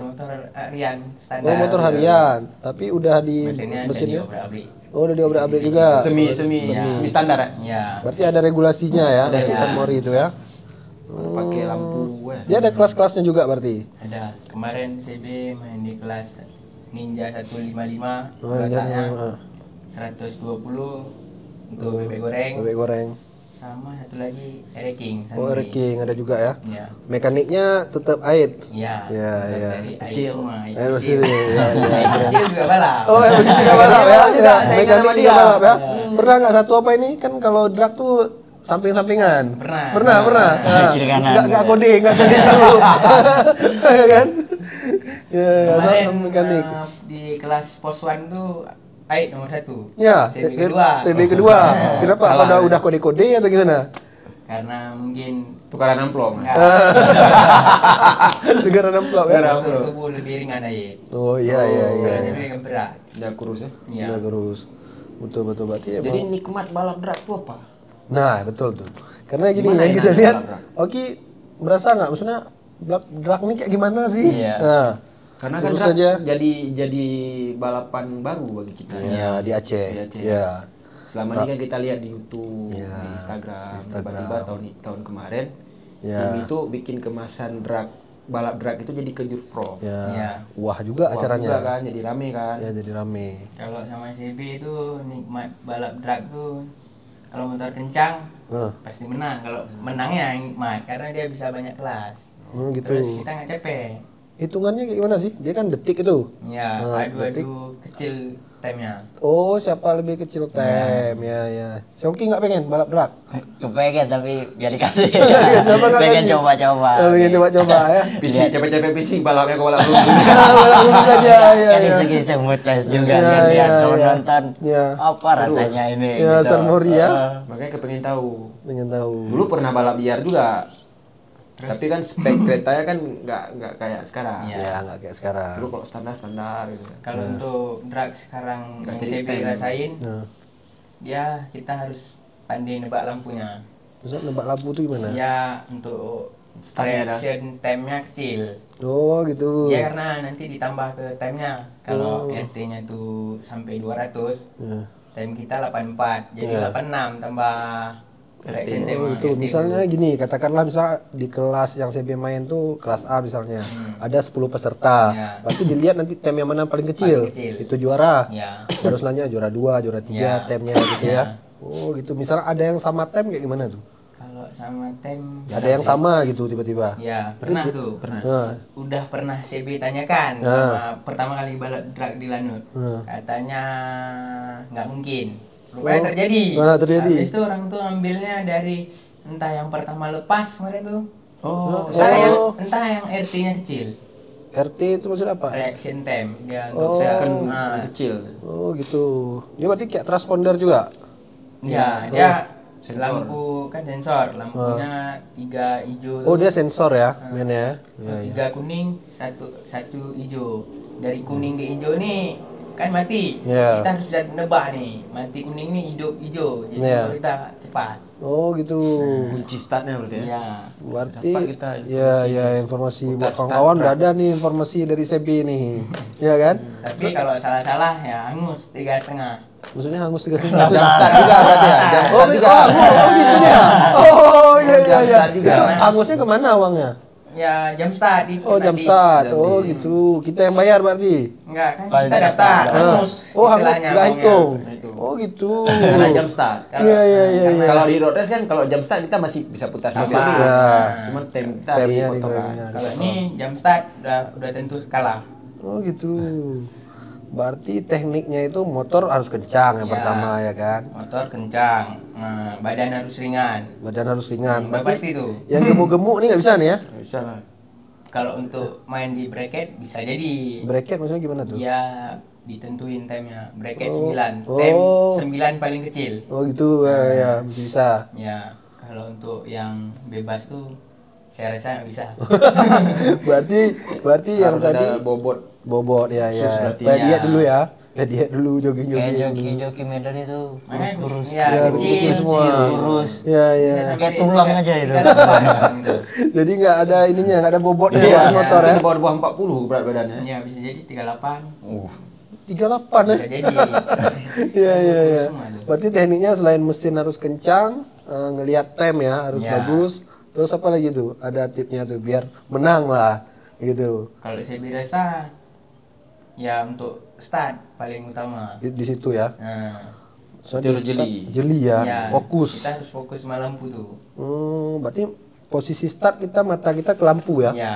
harian Oh, standar. motor harian, tapi udah di Mesinnya mesinnya. diobrak-abrik. Oh, udah diobrak-abrik juga. Semi standar ya. Ya, Berarti ada regulasinya ya Ada, untuk ya. San Mori itu ya. Pakai lampu ya. Dia ada kelas-kelasnya juga berarti. ada. Kemarin CB main di kelas Ninja 155, Oh, letaknya ah. 120 untuk bebek goreng, Bebek goreng. sama satu lagi King. Oh, King ada juga ya. Ya, Mekaniknya tetap ait. ya. Ya, ya. Dari Kecil. semua. Air bersih. Ya, ya. Kecil juga balap. Oh, air bersih juga balap ya. juga, Ya, saya ingat mekanik sama juga dia. balap ya. Pernah nggak satu apa ini kan kalau drag tuh samping-sampingan? Pernah. Pernah. Kiri kanan. Nggak kode dulu. Ya kan? Ya, Kemarin sama mekanik. di kelas pos 1 tuh Ait nomor 1. Ya, CB kedua. CB kedua. Kenapa? Apa udah kode-kode atau gimana? Karena mungkin Tukaran amplop. enggak, Negara amplop ya. postur tubuh lebih ringan Ait. Oh iya iya iya. Kalau CB kan berat. Udah kurus ya. Iya. Udah terus. Betul berarti ya. Jadi nikmat balap drag itu apa? Nah, betul tuh. Karena gini Gimana yang ya kita nanti lihat, balap drag? Oki berasa nggak? Maksudnya drag ini kayak gimana sih? Iya. Nah, Karena kan Urus drag aja. jadi balapan baru bagi kita. ya di Aceh. Di Aceh. Ya. Selama ini kan kita lihat di YouTube, Iya, di Instagram, Instagram. tiba-tiba tahun kemarin Ya. tim itu bikin kemasan drag balap drag itu jadi ke Jur Pro. Ya. Iya. Wah juga Wah, acaranya. juga kan jadi rame kan. Ya jadi rame. Kalau sama CB itu nikmat balap drag tuh kalau motor kencang Nah, pasti menang. Kalau menangnya yang nikmat karena dia bisa banyak kelas. gitu. Terus kita nggak capek. Hitungannya kayak gimana sih? Dia kan detik itu. Ya, Nah, adu-adu kecil timenya. Oh, siapa lebih kecil time? Ya ya. Si Oki nggak pengen balap drag? Kepengen tapi gak dikasih. Siapa nggak Pengen kasih? coba-coba. Oh, pengen coba-coba ya. PC capek-capek PC balapnya ke balap dulu. Balap dulu saja ya. Kan ya. iseng-iseng mood test juga Iya, kan iya, lihat kalau iya. nonton Iya. apa rasanya ini. Ya, gitu. San Mori ya. Makanya kepengen tahu. Pengen tahu. Dulu pernah balap liar juga. Tapi kan spek keretanya kan nggak kayak sekarang. Iya. Ya, nggak kayak sekarang. Dulu kalau standar gitu. Kalau untuk drag sekarang Nggak yang jadi CB time. rasain, Nah, dia kita harus pandai nebak lampunya. terus nebak lampu tuh gimana? Ya untuk Startnya dah. reaction time-nya kecil. Oh, gitu. Ya karena nanti ditambah ke time-nya. Kalau RT-nya tuh sampai 200, Ya. time kita 84. Jadi Iya. 86 tambah reaction time. Oh, itu misalnya gini, katakanlah misal di kelas yang CB main tuh kelas A misalnya, ada 10 peserta. Ya. Berarti dilihat nanti tem yang mana paling kecil. Paling kecil. Itu juara. Ya. Baru selanjutnya juara 2, juara 3, Ya. temnya gitu ya. Ya. Oh, gitu. Misalnya ada yang sama tem kayak gimana tuh? Kalau sama time Ada yang sama gitu tiba-tiba. ya pernah tuh. Pernah. Nah, Udah pernah CB tanyakan Nah. sama pertama kali balap drag di Lanut. Nah. Katanya nggak mungkin. Rupanya terjadi. Nah, terjadi. Habis itu orang tuh ambilnya dari entah yang pertama lepas kemarin tuh. Oh, Entah yang RT-nya kecil. RT itu maksudnya apa? Reaction time dia Oh. untuk kan nah, kecil. Oh, gitu. Dia berarti kayak transponder juga. ya dia Sensor. lampu kan sensor, lampunya 3 hijau. Oh, dia sensor ya, mainnya. Ya, ya. 3 kuning, satu hijau. Dari kuning ke hijau nih kan mati. Ya. Kita harus bisa nebak nih. Mati kuning nih hidup hijau. Jadi Ya. baru kita cepat. Oh, gitu. Kunci startnya berarti ya. Ya. Berarti Dapat kita ya informasi. ya informasi Putar buat start kawan-kawan track. udah ada nih informasi dari CB nih. Ya kan? Tapi kalau salah-salah ya hangus 3,5. Maksudnya hangus 3 Jam start juga berarti ya. Jam Oh, start juga. oh, gitu dia. Oh, iya iya Jam iya. start juga. Itu hangusnya kemana uangnya? Ya jam start itu Oh, jam gratis. start. Oh, gitu. Kita yang bayar berarti. Enggak kan Paling kita daftar. daftar. Ah. Hangus. Oh, hangus istilahnya enggak uangnya. hitung. Hitung. Oh, gitu. Karena jam start. Iya iya iya iya. Kalau di road race kan kalau jam start kita masih bisa putar Sama. sampai Ya. Cuman time kita Temnya dipotong kan. dikurangi. Kalau ini jam start udah tentu kalah. Oh, gitu. Berarti tekniknya itu motor harus kencang yang Ya. pertama ya kan. Motor kencang, badan harus ringan. Badan harus ringan. Udah pasti tuh. Yang gemuk-gemuk nih nggak bisa nih ya? Nggak bisa lah. Kalau untuk main di bracket bisa jadi. Bracket maksudnya gimana tuh? Ya ditentuin time-nya. Bracket Oh. 9. Oh. Time 9 paling kecil. Oh gitu ya bisa. Ya, kalau untuk yang bebas tuh saya rasa nggak bisa. berarti yang Harus tadi ada bobot. bobot ya Khusus ya. berarti Supaya ya. lihat dulu ya. Kayak diet dulu, Kayak jogging-jogging. joki Medan itu kurus-kurus. Ya, kecil semua. Kurus. Ya, ya. Kayak tulang aja itu. Jadi nggak ada ininya, nggak ada bobotnya Iya, buat motor ya. Di bawah 40 berat badannya. Ya bisa jadi 38. 38 ya. Bisa jadi. Iya, iya, iya. Semua tuh. Berarti tekniknya selain mesin harus kencang, ngelihat tem ya harus Ya. bagus. Terus apa lagi tuh? Ada tipnya tuh biar menang lah gitu. Kalau saya berasa ya untuk start paling utama. Di situ ya. Nah, Soalnya Harus di start jeli. jeli ya, ya, fokus. Kita harus fokus sama lampu tuh. Berarti posisi start kita mata kita ke lampu ya. Ya.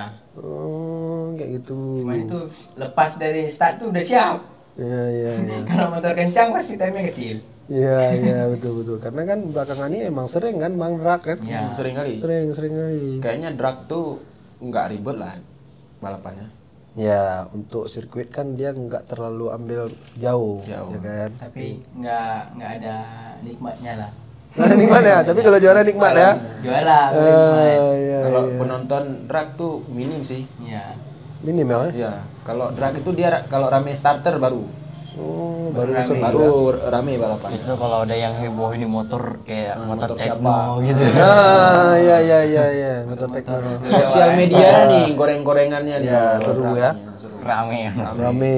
Kayak gitu. Cuman itu lepas dari start tuh udah siap. Iya, iya, iya. Kalau motor kencang pasti time-nya kecil. Iya, iya, betul, betul. Karena kan belakangan ini emang sering kan Bang drag kan? Ya. Sering kali. Sering kali. Kayaknya drag tuh nggak ribet lah balapannya. Ya, untuk sirkuit kan dia nggak terlalu ambil jauh, Jauh. ya kan? Tapi nggak ada nikmatnya lah. Nah, nikmat ya, tapi kalau juara nikmat ya. Juara nikmat. Iya, Kalau penonton drag tuh minim sih. Ya. minim ya. Ya, kalau drag itu dia kalau rame starter baru. Baru rame. Baru rame balapan. Habis itu kalau ada yang heboh ini motor kayak motor motor techno siapa? gitu. Nah, iya, iya, iya, iya, motor tekno. Sosial media nih goreng-gorengannya nih. Ya, seru ya. Seru. Rame.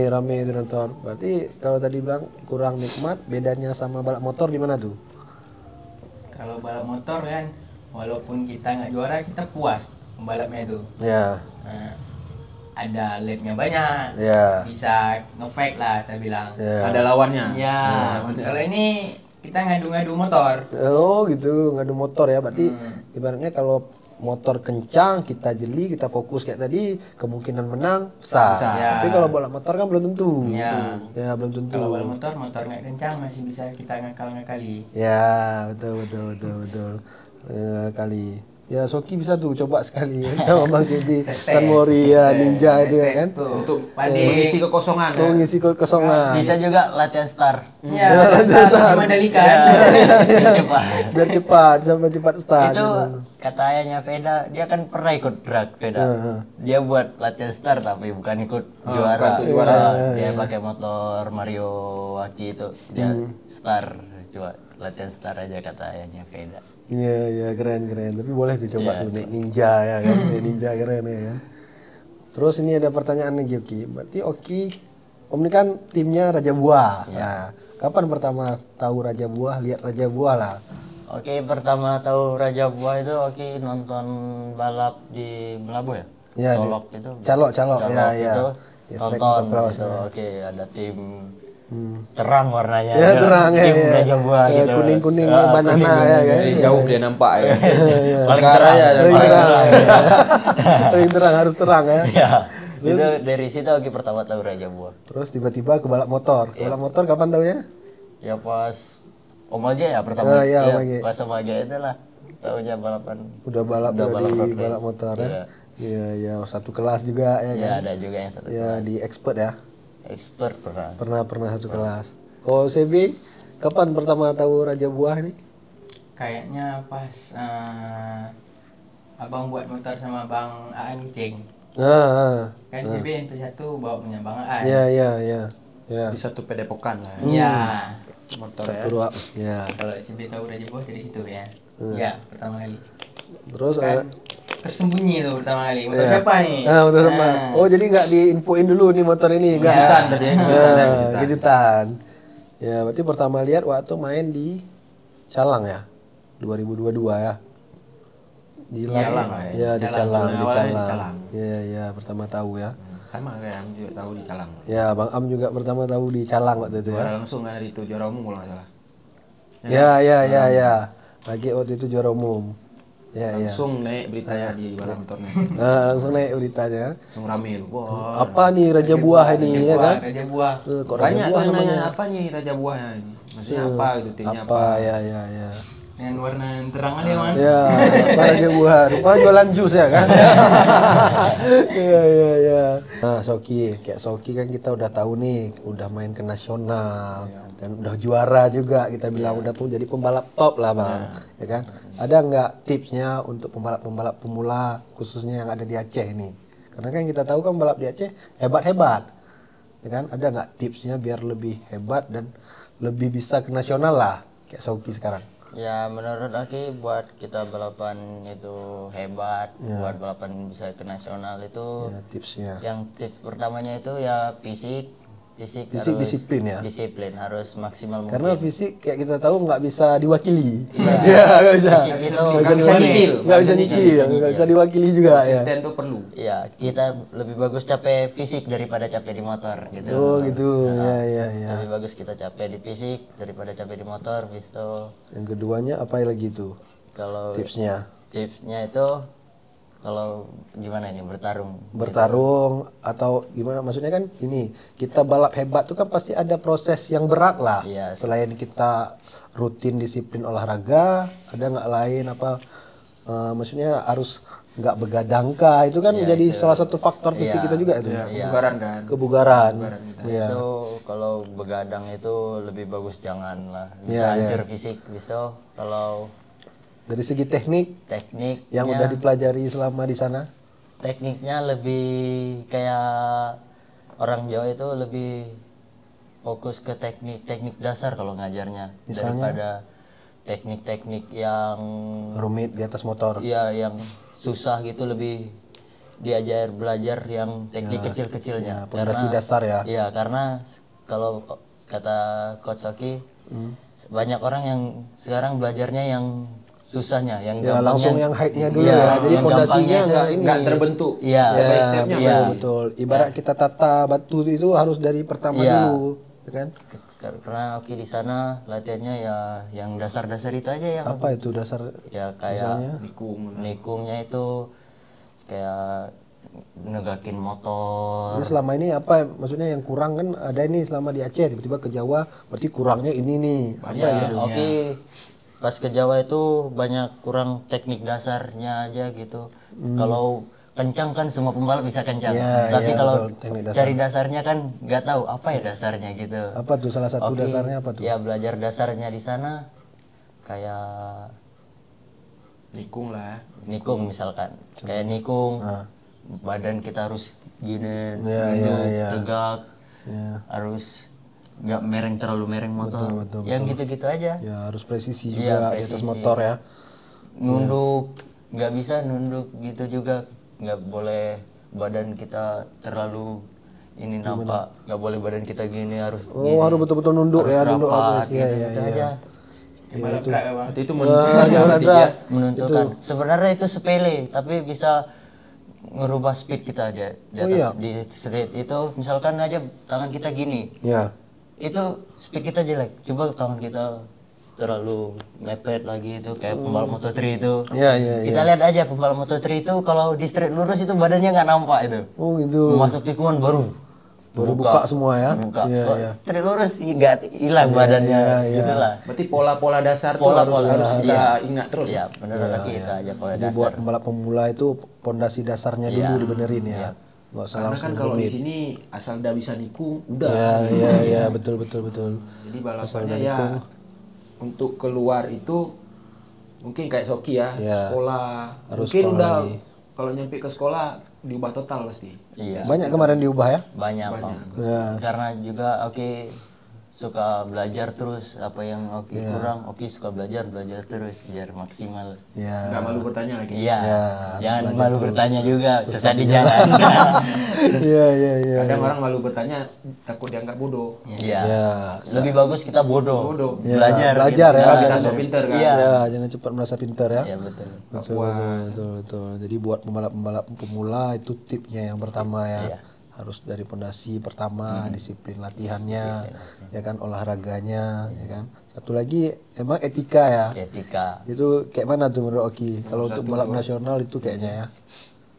Rame itu nonton. Berarti kalau tadi bilang kurang nikmat, bedanya sama balap motor di mana tuh? Kalau balap motor kan, walaupun kita nggak juara, kita puas membalapnya itu. Ya, Nah, ada lap-nya banyak, ya, bisa nge-fake lah kita bilang. ya. Ada lawannya. Ya, kalau ini kita ngadu-ngadu motor. Oh gitu, ngadu motor ya. Berarti ibaratnya kalau motor kencang, kita jeli, kita fokus kayak tadi, kemungkinan menang besar. Besar. Ya. Tapi kalau balap motor kan belum tentu. Ya. Ya, belum tentu. Kalau balap motor nggak kencang masih bisa kita ngakal-ngakali. Ya, betul. Kali. Ya, Soki bisa tuh coba sekali ya. Sama Bang Sebi, San Mori ya, Ninja itu ya kan. Untuk Mengisi kekosongan. Mau ngisi kekosongan. Bisa juga latihan start. Ya, start di Mandalika. Cepat. Biar cepat, sampai cepat start. Itu kata ayahnya Veda, dia kan pernah ikut drag Veda. Dia buat latihan start tapi bukan ikut juara. bukan untuk juara. Dia pakai motor Mario Waki itu, dia start, coba latihan start aja kata ayahnya Veda. Iya, keren. Tapi boleh tuh coba tuh naik Ninja ya kan. Naik Ninja keren ya kan. Terus ini ada pertanyaan lagi Oki. Berarti Oki, Om ini kan timnya Raja Buah. Nah, kapan pertama tahu Raja Buah, lihat Raja Buah lah? Oke, pertama tahu Raja Buah itu Oki nonton balap di Melabu ya? Ya, Solok itu. Calok, ya. Itu Ya, Shrek nonton Motocross, gitu. Oke, ada tim terang warnanya. Ya, ada terang ya. Tim Raja Buah Ya, gitu. kuning-kuning Ah, banana kuning-kuning. ya kan. Dari jauh dia nampak ya. Saling Sekarang terang. ya Paling nampak. terang. Paling terang, harus terang ya. Ya. Itu dari situ Oki pertama tahu Raja Buah. Terus tiba-tiba ke balap motor. Ke balap motor kapan tahu ya? Ya pas Om Age ya pertama. Ah, iya, Ya, Om Age. pas Om Age itu lah tahunya balapan. Udah balap Udah balap di road race. balap motor ya. Iya. Iya, satu kelas juga ya kan. Ya ada juga yang satu Ya di expert ya. expert pernah. Pernah satu kelas. Kalau CB kapan pertama tahu Raja Buah ini? Kayaknya pas abang buat motor sama Bang Aan Ceng. Kan CB MP1 bawa punya Bang Aan. Iya. Ya. Di satu pedepokan lah. Iya. Motor ya. Satu dua. Ya. Kalau CB tahu Raja Buah dari situ ya. Iya, pertama kali. Terus Kan tersembunyi tuh pertama kali. Motor siapa nih? motor apa? Oh, jadi nggak diinfoin dulu nih motor ini, enggak? Kejutan tadi ya, Kejutan. Ya, berarti pertama lihat waktu main di Calang ya. 2022 ya. Di Calang lah ya. Ya, di Calang. Calang, di Awalnya di Calang. Calang. Iya, pertama tahu ya. Sama kayak Am juga tahu di Calang. Ya, Bang Am juga pertama tahu di Calang waktu itu ya. Juara langsung kan itu juara umum kalau nggak salah. Ya. Lagi waktu itu juara umum. Ya. Langsung naik beritanya di balap motornya. Nah, langsung naik beritanya. Langsung rame tuh. Wah. Apa nih Raja Buah ini ya kan? Raja Buah. Kok Raja Banyak Buah tuh yang namanya? nanya apa nih Raja Buahnya ini. Maksudnya apa gitu timnya apa? Apa ya. Dengan warna yang terang kali ya, Man. Ya, apa Raja Buah? Rupanya jualan jus ya kan? Iya. Nah, kayak Soki kan kita udah tahu nih, udah main ke nasional dan udah juara juga, kita bilang udah pun jadi pembalap top lah Bang, ya kan? Ada nggak tipsnya untuk pembalap pemula khususnya yang ada di Aceh ini? Karena kan kita tahu kan pembalap di Aceh hebat-hebat. ya kan? Ada nggak tipsnya biar lebih hebat dan lebih bisa ke nasional lah kayak Sauki sekarang? Ya menurut Aki buat kita balapan itu hebat, buat balapan bisa ke nasional itu Ya, tipsnya. yang tips pertamanya itu ya fisik Fisik harus disiplin ya. disiplin harus maksimal mungkin. Karena fisik kayak kita tahu nggak bisa diwakili. Iya. Ya, nggak bisa. Fisik itu Nggak bisa nyicil. Nggak bisa nyicil, nggak bisa diwakili juga ya. Konsisten tuh perlu. ya kita lebih bagus capek fisik daripada capek di motor gitu. Oh gitu, ya ya ya. Lebih bagus kita capek di fisik daripada capek di motor, Visto. Yang keduanya apa lagi tuh Kalau tipsnya? tipsnya itu kalau gimana ini Bertarung atau gimana? Maksudnya kan ini kita balap hebat tuh kan pasti ada proses yang berat lah. Iya. Selain kita rutin disiplin olahraga, ada nggak lain apa? Maksudnya harus nggak begadang kah? Itu kan menjadi salah satu faktor fisik kita juga itu. Ya, kebugaran kan. Kebugaran. Iya. itu kalau begadang itu lebih bagus jangan lah, bisa hancur fisik, Visto. Kalau Dari segi teknik teknik yang udah dipelajari selama di sana. tekniknya lebih kayak orang Jawa itu lebih fokus ke teknik dasar kalau ngajarnya daripada teknik-teknik yang Rumit di atas motor. ya yang susah gitu, lebih belajar yang teknik kecil-kecilnya. Pondasi dasar ya. Iya, karena kalau kata Coach Soki banyak orang yang sekarang belajarnya yang susahnya, yang Ya gampangnya langsung yang height-nya dulu Iya, ya. Jadi yang pondasinya gampangnya nggak itu ini. Nggak terbentuk. Iya, Step by stepnya iya. kan. Betul. Ibarat kita tata batu itu harus dari pertama Iya. dulu, ya kan? Karena Oki di sana latihannya ya yang dasar-dasar itu aja yang Apa itu dasar? ya kayak Nikung. nikungnya itu kayak negakin motor. Ini selama ini apa? Maksudnya yang kurang kan ada ini selama di Aceh tiba-tiba ke Jawa, berarti kurangnya ini nih. Apa Ya, gitu? Oki pas ke Jawa itu banyak kurang teknik dasarnya aja gitu. Kalau kencang kan semua pembalap bisa kencang. Ya, Tapi ya, kalau betul, teknik dasar. cari dasarnya kan nggak tahu apa ya dasarnya gitu. Apa tuh salah satu Oki, dasarnya apa tuh? Ya belajar dasarnya di sana kayak Nikung lah. nikung misalkan. Kayak nikung, badan kita harus gini, Ya, duduk, ya. tegak, Ya. harus nggak terlalu mereng motor. betul, Yang gitu-gitu aja. Ya harus presisi Iya, juga di atas presisi. motor ya. Nunduk nggak bisa nunduk gitu juga, nggak boleh badan kita terlalu ini nampak, nggak boleh badan kita gini, harus Oh, harus betul-betul nunduk ya, nunduk rapat, habis. Ya, gitu ya, aja Berarti itu menentukan jangan berarti ada. ya. menentukan. Sebenarnya itu sepele tapi bisa ngerubah speed kita di atas di street itu. Misalkan aja tangan kita gini, Ya. itu speed kita jelek, coba tangan kita terlalu mepet lagi itu kayak pembalap Moto3 itu. Ya, ya, Kita lihat aja pembalap Moto3 itu kalau di straight lurus itu badannya nggak nampak itu. Oh gitu. Masuk tikungan baru Buka semua ya. buka. Iya, Kok iya. straight lurus nggak hilang badannya gitu lah. Berarti pola-pola dasar tuh harus kita ingat terus. Ya benar lagi kita aja kalau Jadi dasar. buat pembalap pemula itu pondasi dasarnya dulu dibenerin ya. Nggak usah Karena langsung kan kalau di rumit. sini asal udah bisa nikung, udah. Ya, betul. Jadi balapannya ya untuk keluar itu mungkin kayak Soki ya, Ya. sekolah. Harus Mungkin sekolah udah lagi. kalau nyampe ke sekolah diubah total pasti. Iya. Banyak kemarin diubah ya. Banyak, Bang. Ya. Karena juga Oki suka belajar terus, apa yang Oki kurang Oki suka belajar terus biar maksimal. Ya. Nggak malu bertanya lagi. Iya, jangan malu bertanya juga, sesat di jalan. Iya. Kadang orang malu bertanya takut dianggap bodoh. Iya. Ya. Lebih bagus kita bodoh. Belajar Belajar ya. Kita sok pinter kan. Iya. Ya, jangan cepat merasa pintar ya. Iya betul. Betul. Jadi buat pembalap-pembalap pemula itu tipnya yang pertama ya. Iya. Harus dari pondasi pertama, disiplin latihannya, ya kan, olahraganya, ya kan. Satu lagi emang etika ya. Etika. Itu kayak mana tuh menurut Oki? Kalau untuk balap nasional itu kayaknya ya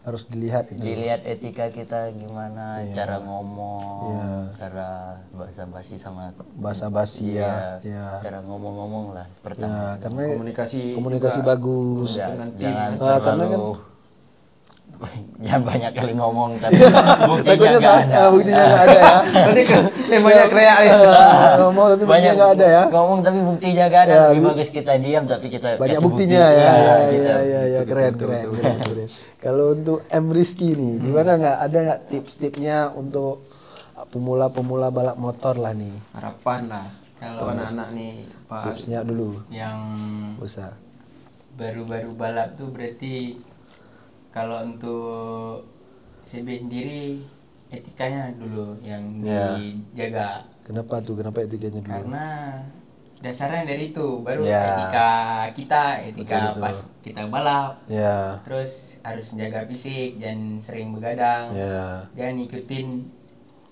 harus dilihat itu. Dilihat etika kita gimana, cara ngomong, cara basa-basi sama Basa-basi ya. cara ngomong-ngomong lah seperti Ya, karena Komunikasi komunikasi bagus. jangan karena terlalu jangan banyak kali ngomong tapi buktinya Takutnya nggak ada. buktinya nggak ada ya. Tadi temanya kreak ya. Ngomong tapi buktinya Banyak nggak ada ya. ngomong tapi buktinya nggak ada. Lebih bagus kita diam tapi kita Banyak kasih buktinya bukti. ya. Gitu. Ya, keren. Kalau untuk M Rizky nih, gimana nggak ada nggak tips-tipsnya untuk pemula-pemula balap motor lah nih. Harapan lah Kalau kalau anak-anak nih apa Tipsnya dulu. yang Usah. baru-baru balap tuh berarti kalau untuk CB sendiri etikanya dulu yang Ya. dijaga. Kenapa tuh? Kenapa etikanya dulu? Karena dasarnya dari itu baru Ya. etika kita, etika Betul. pas kita balap. Ya, Terus harus menjaga fisik, jangan sering begadang, ya, jangan ikutin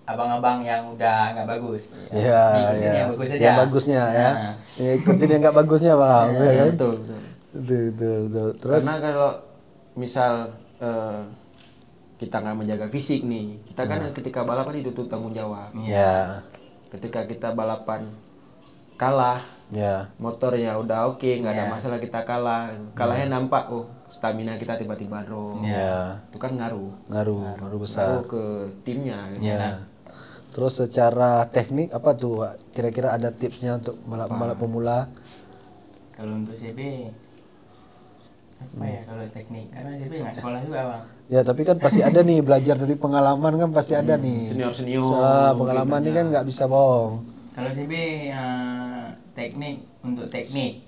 abang-abang yang udah nggak bagus. ya, Ikutin ya. yang bagus aja. Yang bagusnya ya. Nah. Ya, ikutin yang nggak bagusnya bang. Ya, kan? betul betul. Betul. Terus, Karena kalau misal kita nggak menjaga fisik nih, kita kan ketika balapan itu tuh tanggung jawab. ya, Ketika kita balapan kalah, ya, motornya udah oke, nggak ada masalah kita kalah. Kalahnya nampak, oh stamina kita tiba-tiba drop. ya. Itu kan ngaruh Ngaruh besar. ke timnya. Gitu. Ya. Terus secara teknik apa tuh Wak? Kira-kira ada tipsnya untuk balap pemula? Kalau untuk CB apa ya kalau teknik? Karena CB nggak sekolah juga bang. Ya tapi kan pasti ada nih belajar dari pengalaman kan pasti ada nih. Senior-senior Pengalaman ini kan nggak bisa bohong. Kalau CB teknik untuk teknik.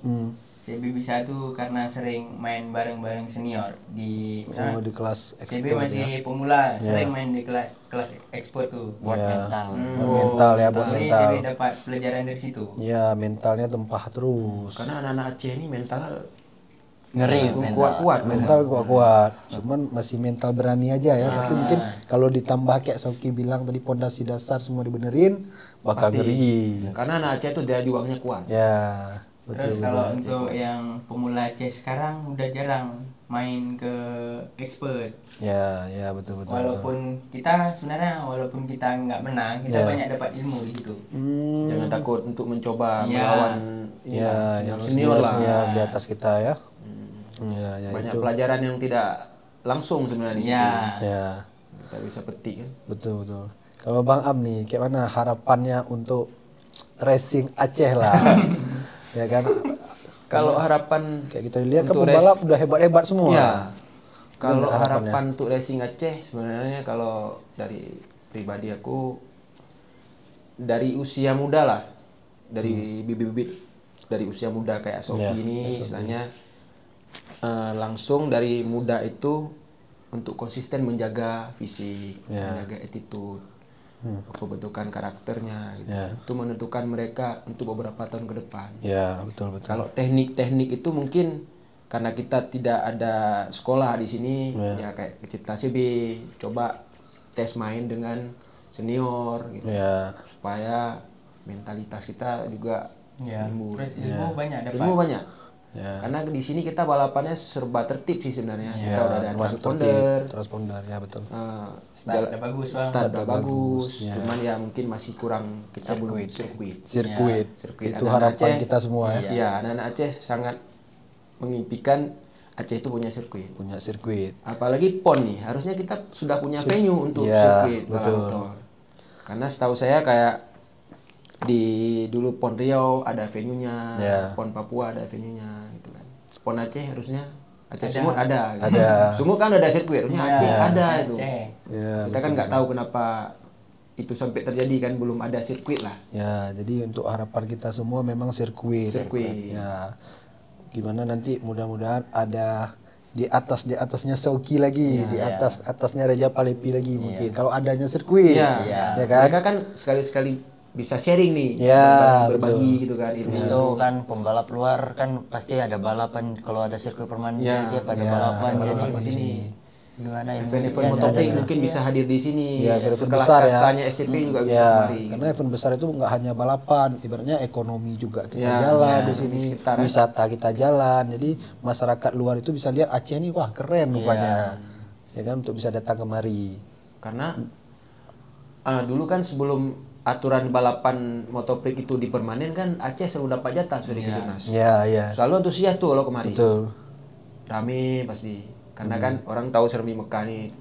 CB bisa tuh karena sering main bareng-bareng senior di Oh, di kelas CB ekspor masih ya. pemula, sering main di kelas ekspor tuh. buat Ya. mental. Buat mental ya, buat Jadi mental. CB dapat pelajaran dari situ. Ya mentalnya tempah terus. Karena anak-anak Aceh ini mental Ngeri mental. kuat-kuat. Mental kuat, cuman masih mental berani aja ya. Tapi mungkin kalau ditambah kayak Soki bilang tadi pondasi dasar semua dibenerin, bakal ngeri. Karena anak Aceh itu daya juangnya kuat. Ya, Terus betul. kalau untuk yang pemula Aceh sekarang udah jarang main ke expert. Ya, betul. Walaupun kita sebenarnya walaupun kita nggak menang, kita banyak dapat ilmu di situ. Jangan takut untuk mencoba Iya. melawan Ya, yang yang senior lah. senior di atas kita ya. Ya, Banyak itu. pelajaran yang tidak langsung sebenarnya di situ. Ya, Ya, Kita bisa petik kan. betul. Kalau Bang Am nih, kayak mana harapannya untuk racing Aceh lah? Ya kan? Kalau harapan Kayak kita lihat kan untuk pembalap udah hebat-hebat semua. ya, kalau Gimana harapannya? harapan untuk racing Aceh sebenarnya kalau dari pribadi aku dari usia muda lah, dari bibit-bibit dari usia muda kayak Sofi ini istilahnya langsung dari muda itu untuk konsisten menjaga fisik, menjaga attitude, pembentukan karakternya gitu. Itu menentukan mereka untuk beberapa tahun ke depan. Ya, betul. Kalau teknik-teknik itu mungkin karena kita tidak ada sekolah di sini, ya kayak kita CB coba tes main dengan senior gitu, Ya, supaya mentalitas kita juga ilmu. terus ilmu banyak dapat. Ilmu banyak. Ya. Karena di sini kita balapannya serba tertib sih sebenarnya. Kita udah ada termasuk transponder, transponder ya betul. Start udah bagus bang. start udah bagus, cuman ya mungkin masih kurang kita belum sirkuit. Sirkuit. Sirkuit. Itu Anak-anak harapan Aceh, kita semua ya. Iya, anak-anak Aceh sangat mengimpikan Aceh itu punya sirkuit. Punya sirkuit. Apalagi PON nih, harusnya kita sudah punya venue untuk Iya, sirkuit balap motor. Karena setahu saya kayak di dulu PON Riau ada venue-nya, PON Papua ada venue-nya gitu kan. PON Aceh harusnya Aceh Sumut ada. Gitu. Sumut kan ada sirkuit, harusnya Aceh ada itu. Ya, Kita kan nggak tahu kenapa itu sampai terjadi kan, belum ada sirkuit lah. ya, jadi untuk harapan kita semua memang sirkuit. Sirkuit. Ya. Gimana nanti mudah-mudahan ada di atasnya Soki lagi, di atasnya Reja Palepi lagi mungkin. Kalau adanya sirkuit. Iya. Ya kan? Mereka kan sekali-sekali bisa sharing nih, Ya, berbagi gitu kan. Habis itu kan pembalap luar kan pasti ada balapan, kalau ada sirkuit permanen aja pada balapan, jadi di sini. gimana ini Event-event motopik mungkin bisa hadir di sini. Ya, event Sekelas besar ya. kastanya SCP juga bisa Ya, kemari. karena event besar itu nggak hanya balapan, ibaratnya ekonomi juga kita Ya, jalan ya, di sini, sekitar. wisata kita jalan. Jadi masyarakat luar itu bisa lihat Aceh ini wah keren rupanya. Ya kan untuk bisa datang kemari. Karena dulu kan sebelum aturan balapan motopik itu dipermanen kan Aceh selalu dapat jatah sudah gitu Mas. Ya. Selalu antusias tuh kalau kemari. Betul. Rame pasti. Karena kan orang tahu Sermi Mekah nih.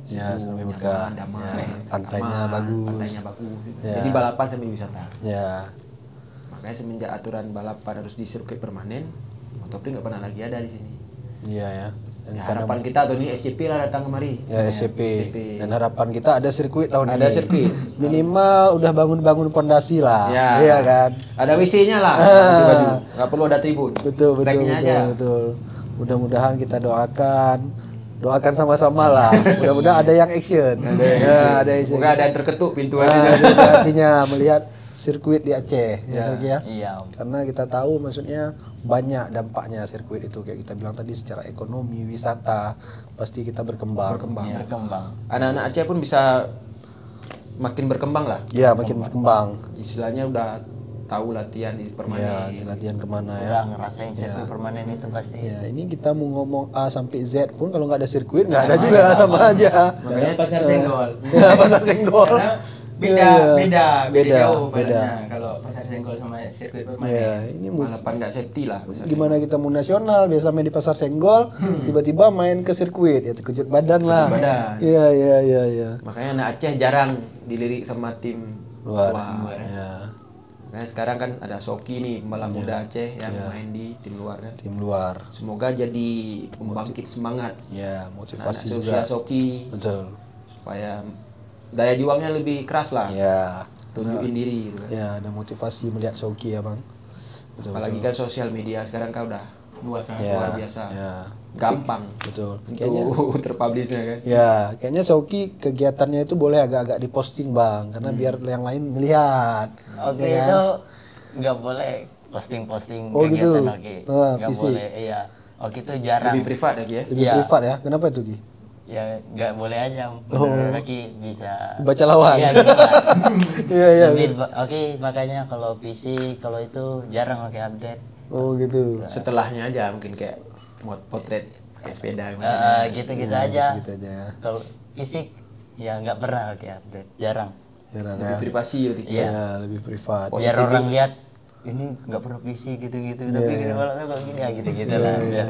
Ya, Sermi Mekah. Damai, Pantainya aman, bagus. Pantainya bagus. Jadi balapan sambil wisata. Ya. Makanya semenjak aturan balapan harus di sirkuit permanen, motopik nggak pernah lagi ada di sini. Iya ya. Ya, harapan kita tahun ini SCP lah datang kemari. Ya SCP. Dan harapan kita ada sirkuit tahun ini. Ada sirkuit. Minimal udah bangun-bangun pondasi lah. Ya. Iya kan. Ada WC-nya lah. Ganti baju. Nggak perlu ada tribun. Betul Tracknya aja. Mudah-mudahan kita doakan sama-sama lah. Mudah-mudahan ada yang action. Ada action. Semoga ada yang terketuk pintu Ada aja. artinya melihat sirkuit di Aceh ya, Sogi ya. Iya Om. Karena kita tahu maksudnya banyak dampaknya sirkuit itu kayak kita bilang tadi secara ekonomi, wisata pasti kita berkembang. Iya, berkembang. Anak-anak Aceh pun bisa makin berkembang lah. Ya, makin berkembang. Istilahnya udah tahu latihan di Ya, permanen. di latihan kemana ya. Udah ngerasain sirkuit permanen itu pasti. Ya, ini kita mau ngomong A sampai Z pun kalau nggak ada sirkuit nggak ada juga sama aja. Makanya pasar senggol. Ya, pasar senggol. Karena beda jauh baratnya kalau pasar senggol sama sirkuit permanen. Ya, ini Balapan nggak safety lah. misalnya. gimana kita mau nasional biasa main di pasar senggol, tiba-tiba main ke sirkuit ya terkejut badan lah. badan. Iya. Makanya anak Aceh jarang dilirik sama tim Luar. luar. Ya, Nah sekarang kan ada Soki nih pembalap muda Aceh yang main di tim luar kan. tim luar. Semoga jadi pembangkit semangat Ya, anak motivasi sosial juga. Soki Betul. supaya daya juangnya lebih keras lah. Ya. Tunjukin diri gitu kan. Ya, ada motivasi melihat Soki ya, Bang. Betul. Apalagi kan sosial media sekarang kan udah Luas kan. Ya, luar biasa. Ya. Gampang Betul. Kayaknya untuk terpublishnya kan. ya, kayaknya Soki kegiatannya itu boleh agak-agak diposting, Bang, karena biar yang lain melihat. Oke Ya kan? itu nggak boleh posting-posting Oh, gitu. kegiatan Oki. Ah, Nggak visi. boleh. Iya. Oki itu jarang. Lebih privat lagi ya. Lebih Iya. privat ya. Kenapa itu, Ki? Ya nggak boleh aja. Menurut Oki bisa. Baca lawan. Iya gitu lah. Iya. Oke makanya kalau PC kalau itu jarang Oki update. Oh, gitu. Setelahnya aja mungkin kayak potret pakai sepeda gimana. Gitu-gitu aja. Gitu aja ya. Kalau fisik ya nggak pernah Oki update. Jarang. Jarang Lebih ya. privasi gitu. Iya. Ya, lebih privat. Biar orang lihat ini nggak pernah PC gitu-gitu tapi gini balapnya kok gini ya gitu-gitu lah biar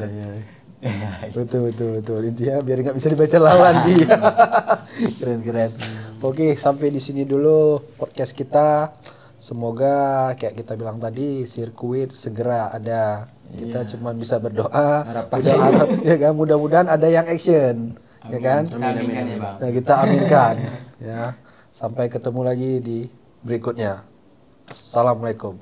Iya. Betul. Intinya biar nggak bisa dibaca lawan dia. Keren. Oke, sampai di sini dulu podcast kita. Semoga kayak kita bilang tadi sirkuit segera ada. Kita cuma bisa berdoa. Harapannya Kita harap ya kan mudah-mudahan ada yang action. Ya kan? Aminkan ya Bang. Nah, kita aminkan ya. Sampai ketemu lagi di berikutnya. Assalamualaikum.